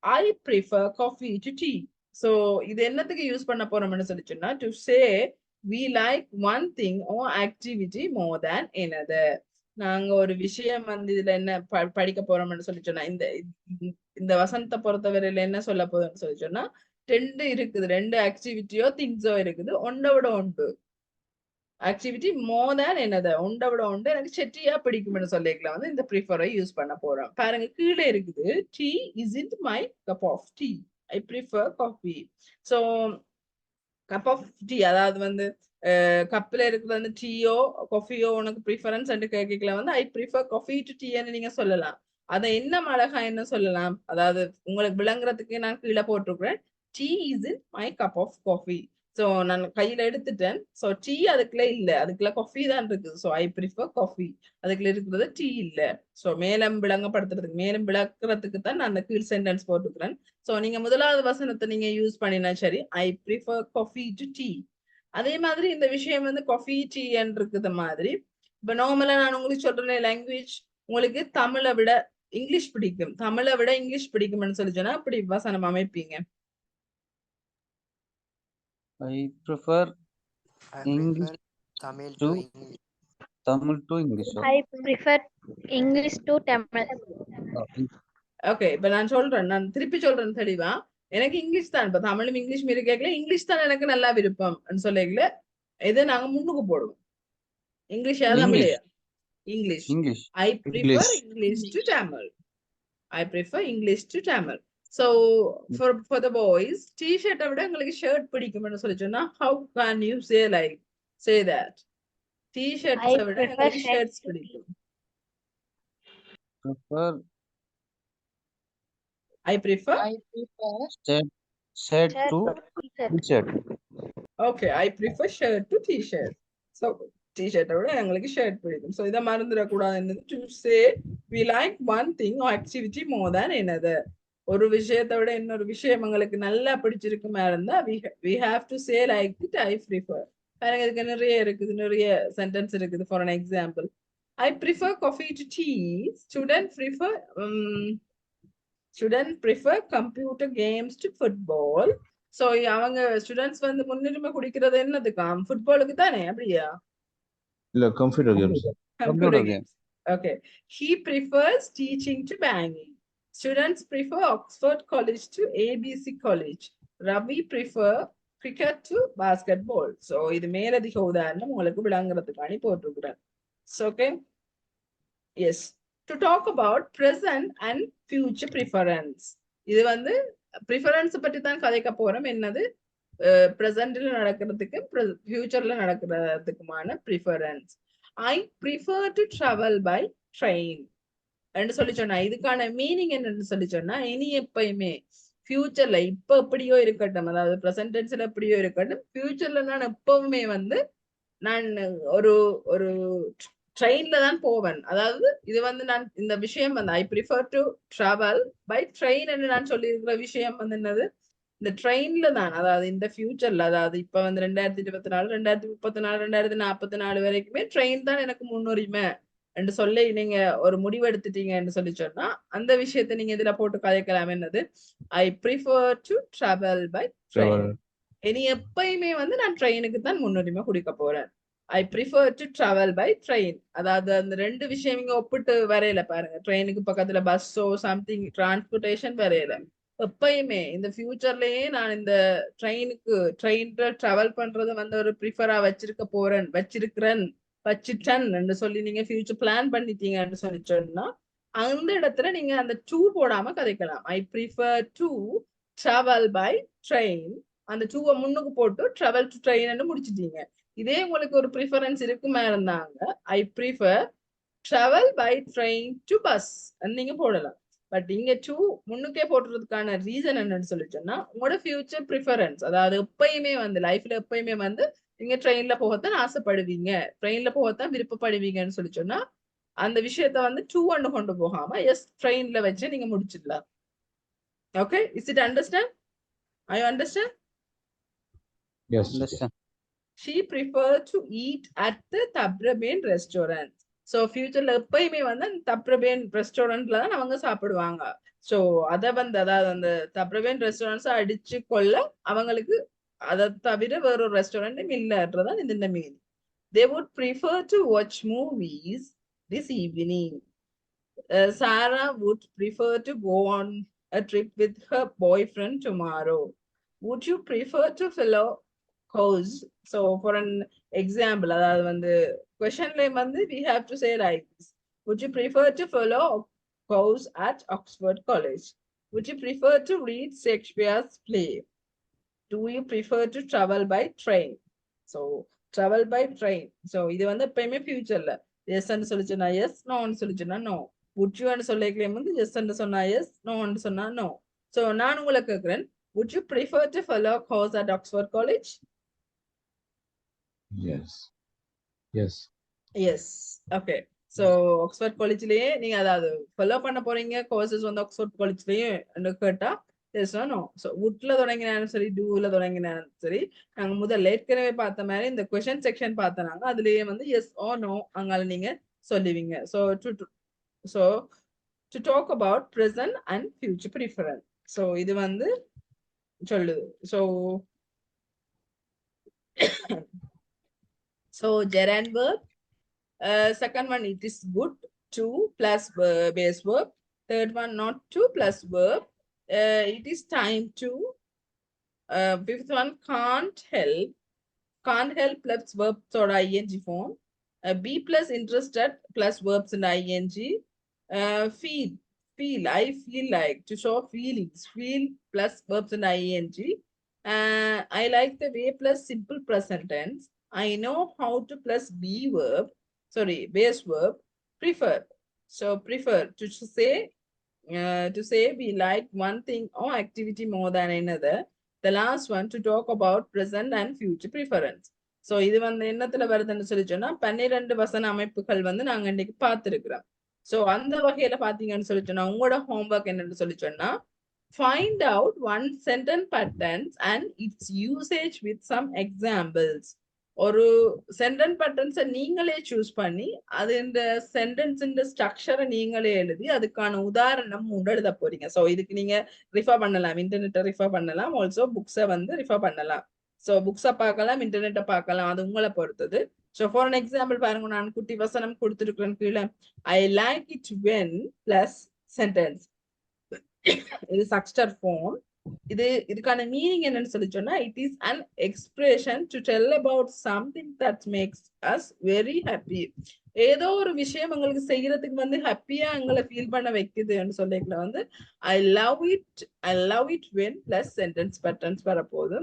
I prefer coffee to tea. So இது என்னத்துக்கு யூஸ் பண்ண போறோம்னு சொல்லிச்சுன்னா to say we like one thing or activity more than another. நாங்க ஒரு விஷயம் வந்து இதுல என்ன படிக்க போறோம்னு சொல்லி சொன்னா இந்த வசனத்தை பொறுத்தவரையில என்ன சொல்ல போதுன்னு சொல்லி சொன்னா ரெண்டு இருக்குது, ரெண்டு ஆக்டிவிட்டியோ திங்ஸோ இருக்குது, ஒன்றை விட ஒன்று ஆக்டிவிட்டி மோர் தேன் என்னது ஒன்றை விட ஒன்று எனக்கு செட்டியா பிடிக்கும்னு சொல்லிக்கலாம் வந்து இந்த ப்ரிஃபரை யூஸ் பண்ண போறோம். பாருங்க கீழே இருக்குது tea isn't my cup of tea. I prefer coffee. So cup of tea அதாவது வந்து கப்பில் இருக்கிறது வந்து டீயோ காஃபியோ உனக்கு ப்ரிஃபரன்ஸ் கேட்கல வந்து ஐ ப்ரிஃபர் காஃபி டு டீன்னு நீங்க சொல்லலாம். அதை என்ன அழகா என்ன சொல்லலாம், அதாவது உங்களுக்கு விளங்குறதுக்கு நான் கீழே போட்டிருக்கிறேன் tea isn't my cup of coffee. So நான் கையில எடுத்துட்டேன். ஸோ டீ அதுக்குள்ள இல்லை, அதுக்குள்ள காஃபி தான் இருக்குது. ஸோ ஐ ப்ரிஃபர் காஃபி, அதுக்குள்ள இருக்கிறது டீ இல்லை. ஸோ மேலும் விளங்கப்படுத்துறதுக்கு மேலும் விளக்குறதுக்கு தான் நான் அந்த கீழ் சென்டென்ஸ் போட்டுக்கிறேன். ஸோ நீங்க முதலாவது வசனத்தை நீங்க யூஸ் பண்ணினா சரி ஐ ப்ரிஃபர் காஃபி டு டீ. அதே மாதிரி இந்த விஷயம் வந்து காஃபி டீ இருக்குது மாதிரி இப்போ நார்மலா நான் உங்களுக்கு சொல்றேன் லாங்குவேஜ் உங்களுக்கு தமிழை விட இங்கிலீஷ் பிடிக்கும், தமிழை விட இங்கிலீஷ் பிடிக்கும்னு சொல்லி சொன்னா அப்படி வசனம் அமைப்பீங்க. I prefer English Tamil to to English. Tamil to English. I prefer English to Tamil. Okay, இப்ப நான் சொல்றேன், நான் திருப்பி சொல்றேன் தெளிவா. எனக்கு இங்கிலீஷ் தான், இப்ப தமிழும் இங்கிலீஷ் மீறி கேட்கல, இங்கிலீஷ் தான் எனக்கு நல்லா விருப்பம் சொல்லல. இதை நாங்க முன்னுக்கு போடுவோம். இங்கிலீஷ் தமிழையா? English. English. I prefer English to Tamil. I prefer English to Tamil. So for the boys, t-shirt விட உங்களுக்கு ஷர்ட் பிடிக்கும்னு சொல்லி சொன்னா how can you say that? T-shirts விட உங்களுக்கு ஷர்ட்ஸ் பிடிக்கும். I prefer shirt to t-shirt. Okay, I prefer shirt to t-shirt. So டிஷர்ட்டை விட எங்களுக்கு ஷர்ட் பிடிக்கும். ஸோ இதை மறந்துடக்கூடாது. என்னது to say we like one thing or activity more than என்னது. ஒரு விஷயத்தை விட இன்னொரு விஷயம் எங்களுக்கு நல்லா பிடிச்சிருக்குமா இருந்தா we have to say like it I prefer. பாருங்க இதுக்கு நிறைய இருக்குது, நிறைய சென்டென்ஸ் இருக்குது. For an example, I prefer coffee to tea. Student prefer computer games to football. So அவங்க ஸ்டூடெண்ட்ஸ் வந்து முன்னுரிமை குடிக்கிறது என்னதுக்கா? ஃபுட்பாலுக்கு தானே, அப்படியா? இல்ல computer games. Computer games. Okay. He prefers teaching to banking. Students prefer Oxford College to ABC College. Ravi prefer cricket to basketball. So இது மேலதிக உதாரணம் உங்களுக்கு விளங்குறதுக்காண்டி போட்டிருக்கிறேன். So okay. Yes. To talk about present and future preference. இது வந்து preference பற்றி தான் கதைக்க போறோம். என்னது presentல நடக்கிறதுக்கு futureல நடக்கிறதுக்குமான preference. I prefer to travel by train. என்று சொல்லி சொன்னா இதுக்கான மீனிங் என்னன்னு சொல்லி சொன்னா, இனி எப்பயுமே ஃபியூச்சர்ல இப்ப எப்படியோ இருக்கட்டும், அதாவது பிரசன்ட் டென்ஸ்ல எப்படியோ இருக்கட்டும், ஃபியூச்சர்ல நான் எப்பவுமே வந்து நான் ஒரு ஒரு ட்ரெயின்ல தான் போவேன். அதாவது இது வந்து நான் இந்த விஷயம் வந்து I prefer to travel by train என்று நான் சொல்லியிருக்கிற விஷயம் வந்து என்னது, இந்த ட்ரெயின்ல தான். அதாவது இந்த ஃபியூச்சர்ல, அதாவது இப்ப வந்து 2024, 2034, 2044 வரைக்குமே ட்ரெயின் தான் எனக்கு முன்னுரிமை என்று சொல்லி நீங்க ஒரு முடிவு எடுத்துட்டீங்க என்று சொல்லி சொன்னா, அந்த விஷயத்தை நீங்க இதுல போட்டு கதைக்கலாம். என்னது, I prefer to travel by train. இனி எப்பயுமே வந்து நான் ட்ரெயினுக்கு தான் முன்னுரிமை கொடுக்க போறேன். I prefer to travel by train. அதாவது அந்த ரெண்டு விஷயம் இங்க ஒப்பிட்டு வரையில பாருங்க. ட்ரெயினுக்கு பக்கத்துல பஸ்ஸோ சம்திங் டிரான்ஸ்போர்டேஷன் வரையில. எப்பயுமே இந்த ஃபியூச்சர்லயே நான் இந்த ட்ரெயின்ல டிராவல் பண்றது வந்து ஒரு ப்ரிஃபரா வச்சிட்டேன் சொல்லி நீங்க ஃபியூச்சர் பிளான் பண்ணிட்டீங்கன்னு சொல்லி சொன்னா, அந்த இடத்துல நீங்க அந்த டூ போடாம கதைக்கலாம். I prefer to travel by train. அந்த டூவை முன்னுக்கு போட்டு டிராவல் டு ட்ரெயின் முடிச்சிட்டீங்க. இதே உங்களுக்கு ஒரு ப்ரிஃபரன்ஸ் இருக்குமா இருந்தாங்க, I prefer travel by train to bus நீங்க போடலாம். பட் இங்க டூ முன்னுக்கே போடுறதுக்கான ரீசன் என்னன்னு சொல்லி சொன்னா, உங்களோட ஃபியூச்சர் ப்ரிஃபரன்ஸ், அதாவது எப்பயுமே வந்து லைஃப்ல எப்பயுமே வந்து நீங்க ட்ரெயின்ல போகத்தான் ஆசைப்படுவீங்க, ட்ரெயின்ல போகத்தான் விருப்பப்படுவீங்கன்னு சொல்லி சொன்னா, அந்த விஷயத்த வந்து டூ ஒன்னு கொண்டு போகாம எஸ் ட்ரெயின்ல வச்சு நீங்க முடிச்சிடலாம். Okay, is it understand? I understand? Yes. She preferred to eat at the Tabraben restaurant. So futureல எப்பயுமே வந்து தப்ரபேன் ரெஸ்டாரண்ட்ல தான் அவங்க சாப்பிடுவாங்க. ஸோ அதை வந்து அதாவது அந்த தப்ரபேன் ரெஸ்டாரண்ட்ஸ் அடிச்சு கொள்ள அவங்களுக்கு அதை தவிர வேற ஒரு ரெஸ்டாரண்ட்டும் இல்லைன்றதான் இந்த meaning. They would prefer to watch movies this evening. Sarah would prefer to go on a trip with her boyfriend tomorrow. Would you prefer to follow course? So for an example, அதாவது வந்து questionல வந்து we have to say like this. Would you prefer to follow course at Oxford College? Would you prefer to read Shakespeare's play? Do you prefer to travel by train? So travel by train. So இது வந்து எப்பயுமே ஃபியூச்சர்ல yes ன்னு சொல்லிச்சுன்னா yes, no ன்னு சொல்லிச்சுன்னா no. Would you ன்னு சொல்லிக்கலாம் வந்து yes ன்னு சொன்னா yes, no ன்னு சொன்னா no. So நான் உங்களை கேட்கிறேன், would you prefer to follow course at Oxford College? Yes. Yes. Yes. Okay. So Oxford Collegeலயே நீங்க அதாவது ஃபாலோ பண்ண போறீங்க கோர்சஸ் வந்து Oxford Collegeலயே கேட்டா yes or no. So woodல தொடங்கினாலும் சரி, doல தொடங்கினாலும் சரி, நாங்க முதல்ல ஏற்கனவே பார்த்த மாதிரி இந்த கொஸ்டின் செக்ஷன் பார்த்தனாங்க, அதுலயே வந்து yes or no அங்கால நீங்க சொல்லுவீங்க. So to talk about present and future preference. So இது வந்து சொல்லுது. So gerund verb. Second one, it is good to plus base verb. Third one, not to plus verb. It is time to. Fifth one, can't help. Can't help plus verbs or ing form. Be plus interested plus verbs in ing. Feel. I feel like, to show feelings. Feel plus verbs in ing. I like the way plus simple present tense. I know how to plus base verb. Prefer. So prefer to say we like one thing or activity more than another. The last one, to talk about present and future preference. So இது வந்து என்னத்துல வருதுன்னு சொல்லி சொன்னா 12 வசன அமைப்புகள் வந்து நாங்க இன்னைக்கு பார்த்திருக்கிறோம். சோ அந்த வகையில பாத்தீங்கன்னு சொல்லி சொன்னா உங்களோட ஹோம்ஒர்க் என்னன்னு சொல்லி சொன்னா find out one sentence patterns and its usage with some examples. ஒரு சென்டென்ஸ் பேட்டர்ன்ஸை நீங்களே சூஸ் பண்ணி அது இந்த சென்டென்ஸ் ஸ்ட்ரக்சரை நீங்களே எழுதி அதுக்கான உதாரணம் எழுத போறீங்க. ஸோ இதுக்கு நீங்க ரிஃபர் பண்ணலாம், இன்டர்நெட்டை ரிஃபர் பண்ணலாம், ஆல்சோ புக்ஸை வந்து ரிஃபர் பண்ணலாம். ஸோ புக்ஸை பார்க்கலாம், இன்டர்நெட்டை பார்க்கலாம், அது உங்களை பொறுத்தது. ஸோ ஃபார் அன் எக்ஸாம்பிள் பாருங்க, நான் குட்டி வசனம் கொடுத்துருக்கிறேன் கீழே. I like it when plus sentence. இது ஸ்ட்ரக்சர் ஃபார்ம். இதுக்கான மீனிங் என்னன்னு சொல்லி சொன்னா it is an expression to tell about something that makes us very happy. ஏதோ ஒரு விஷயம் எங்களுக்கு செய்யறதுக்கு வந்து ஹாப்பியா எங்களை ஃபீல் பண்ண வைக்குதுன்னு சொல்லிக்கல வந்து I love it when plus sentence patterns வரப்போகுது.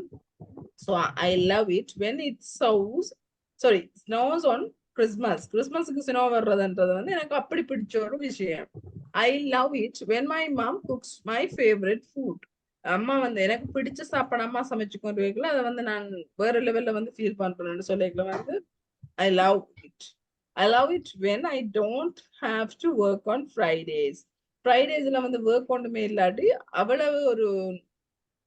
So I love it when it snows on கிறிஸ்மஸ்க்கு ஸ்னோ வர்றதுன்றது வந்து எனக்கு அப்படி பிடிச்ச ஒரு விஷயம். I love it when my mom cooks my favourite food. அம்மா வந்து எனக்கு பிடிச்ச சாப்பாடு அம்மா சமைச்சு கொண்டு வைக்கல, அதை வந்து நான் வேற லெவல்ல வந்து ஃபீல் பண்றேன்னு சொல்லிக்கல வந்து I love it when I don't have to work on ஃப்ரைடேஸ்ல வந்து ஒர்க் ஒன்றுமே இல்லாட்டி அவ்வளவு ஒரு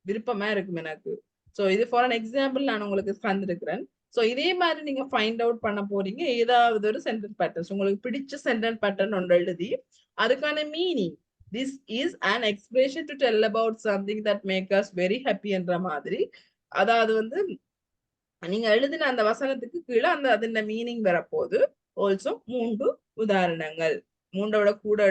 விருப்பமா இருக்கும் எனக்கு. ஸோ இது ஃபார் அன் எக்ஸாம்பிள் நான் உங்களுக்கு தந்திருக்கிறேன். ஸோ இதே மாதிரி நீங்க ஃபைண்ட் அவுட் பண்ண போறீங்க ஏதாவது ஒரு சென்டென்ஸ் பேட்டர்ன்ஸ், உங்களுக்கு பிடிச்ச சென்டென்ஸ் பேட்டர்ன் ஒன்று எழுதி அதுக்கான meaning this is an expression to tell about something that make us very happy என்ற மாதிரி. அதாவது வந்து நீங்க எழுதின அந்த வசனத்துக்கு கீழே அதன் மீனிங் வரப்போது. ஆல்சோ 3 உதாரணங்கள், 3 கூட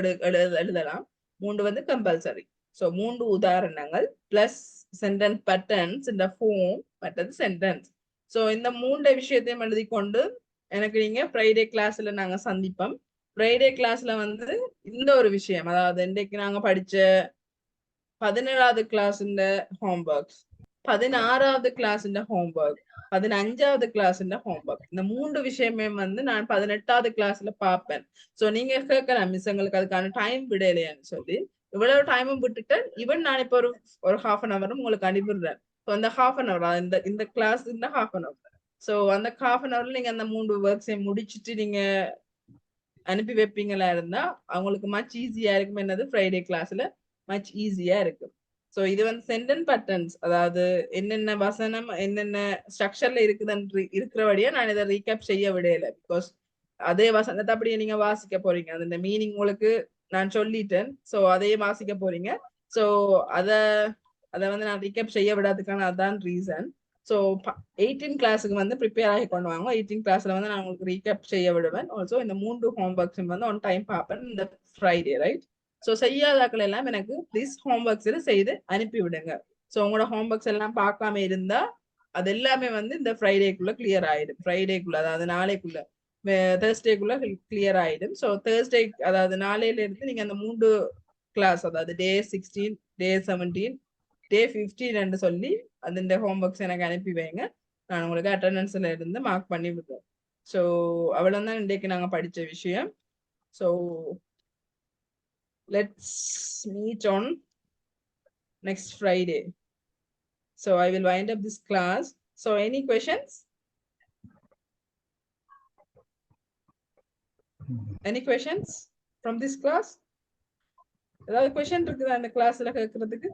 எழுதலாம், 3 வந்து கம்பல்சரி. ஸோ 3 உதாரணங்கள் பிளஸ் சென்டென்ஸ் பேட்டர்ன்ஸ் இந்த ஃபார்ம் மற்றது சென்டென்ஸ். ஸோ இந்த 3 விஷயத்தையும் எழுதி கொண்டு எனக்கு நீங்க ஃப்ரைடே கிளாஸ்ல நாங்க சந்திப்போம். ஃப்ரைடே கிளாஸ்ல வந்து இந்த ஒரு விஷயம், அதாவது இன்றைக்கு நாங்க படிச்ச 17வது கிளாஸ் ஹோம்ஒர்க், 16வது கிளாஸ் ஹோம்ஒர்க், 15வது கிளாஸ் ஹோம்ஒர்க், இந்த 3 விஷயமே வந்து நான் 18வது கிளாஸ்ல பார்ப்பேன். ஸோ நீங்க கேட்கலாம் மிஸ் எங்களுக்கு அதுக்கான டைம் விடலையான்னு சொல்லி. இவ்வளவு டைமும் விட்டுட்டு ஈவன் நான் இப்போ ஒரு half an hour உங்களுக்கு அனுப்பிடுறேன். ஸோ அந்த half an hour இந்த கிளாஸ் half an hour. ஸோ அந்த half an hourல நீங்க அந்த 3 ஒர்க்ஸையும் முடிச்சுட்டு நீங்க அனுப்பி வைப்பீங்களா இருந்தா அவங்களுக்கு மச் ஈஸியா இருக்கும். என்னது ஃப்ரைடே கிளாஸ்ல மச் ஈஸியா இருக்கும். ஸோ இது வந்து சென்டென்ஸ் பேட்டர்ன்ஸ், அதாவது என்னென்ன வசனம் என்னென்ன ஸ்ட்ரக்சர்ல இருக்கிறபடியா நான் இதை ரீகேப் செய்ய விடையில. பிகாஸ் அதே வசனத்தை அப்படியே நீங்க வாசிக்க போறீங்க, அந்த மீனிங் உங்களுக்கு நான் சொல்லிட்டேன். ஸோ அதையே வாசிக்க போறீங்க. ஸோ அதை வந்து நான் ரீகேப் செய்ய விடாதுக்கான அதான் ரீசன். ஸோ 18 கிளாஸுக்கு வந்து ப்ரிப்பேர் ஆகி கொண்டு வாங்க. 18 கிளாஸ்ல வந்து நான் உங்களுக்கு ரீகேப் செய்ய விடுவேன். ஆல்சோ இந்த 3 ஹோம்ஒர்க்ஸும் வந்து ஆன் டைம் பார்ப்பேன் இந்த ஃப்ரைடே, ரைட்? ஸோ செய்யாதாக்கள் எல்லாம் எனக்கு ப்ளீஸ் ஹோம்ஒர்க்ஸில் செய்து அனுப்பி விடுங்க. ஸோ உங்களோட ஹோம்ஒர்க்ஸ் எல்லாம் பார்க்காம இருந்தா அது எல்லாமே வந்து இந்த ஃப்ரைடேக்குள்ள கிளியர் ஆயிடும். ஃப்ரைடேக்குள்ள, அதாவது நாளைக்குள்ள, தேர்ஸ்டேக்குள்ள கிளியர் ஆயிடும். ஸோ தேர்ஸ்டே, அதாவது நாளையில இருந்து நீங்க அந்த 3 கிளாஸ், அதாவது டே 16, டே 17, டே 15 சொல்லி அந்த ஹோம்ஒர்க்ஸ் எனக்கு அனுப்பி வைங்க. நான் உங்களுக்கு அட்டெண்டன்ஸ்ல இருந்து மார்க் பண்ணி விடுறேன். ஸோ அவ்வளவுதான் இன்றைக்கு நாங்க படிச்ச விஷயம். So let's meet on next Friday. So I will wind up this class. So any questions? Any questions from this class? ஏதாவது question இருக்குதா இந்த கிளாஸ்ல கேட்கிறதுக்கு?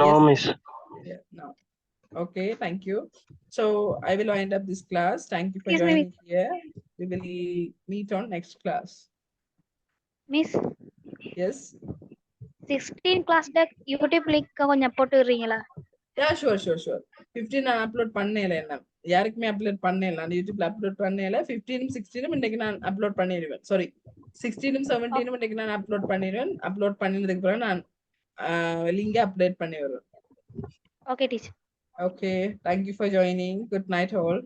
No, Yes. miss. Yeah, no. Okay, thank you. So I will wind up this class. Thank you for Excuse me. joining here. We will meet on next class. Miss, Yes. 16 class YouTube link கொஞ்சம் போட்டுறீங்களா? Yeah, sure. 15 நான் upload பண்ணல, என்ன யாருக்குமே upload பண்ணல, அந்த யூடியூப்ல upload பண்ணல. 15 16 இன்னைக்கு நான் அப்லோட் பண்ணிடுவேன். சாரி, 16 17 இன்னைக்கு நான் அப்லோட் பண்ணிடுவேன். அப்லோட் பண்ணதுக்கு பிறகு நான் லிங்க் அப்டேட் பண்ணி வருவேன். Okay, teacher. Okay, thank you for joining. Good night all.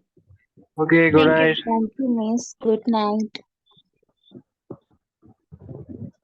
Okay, good Thank you. night. Thank you, miss. Good night.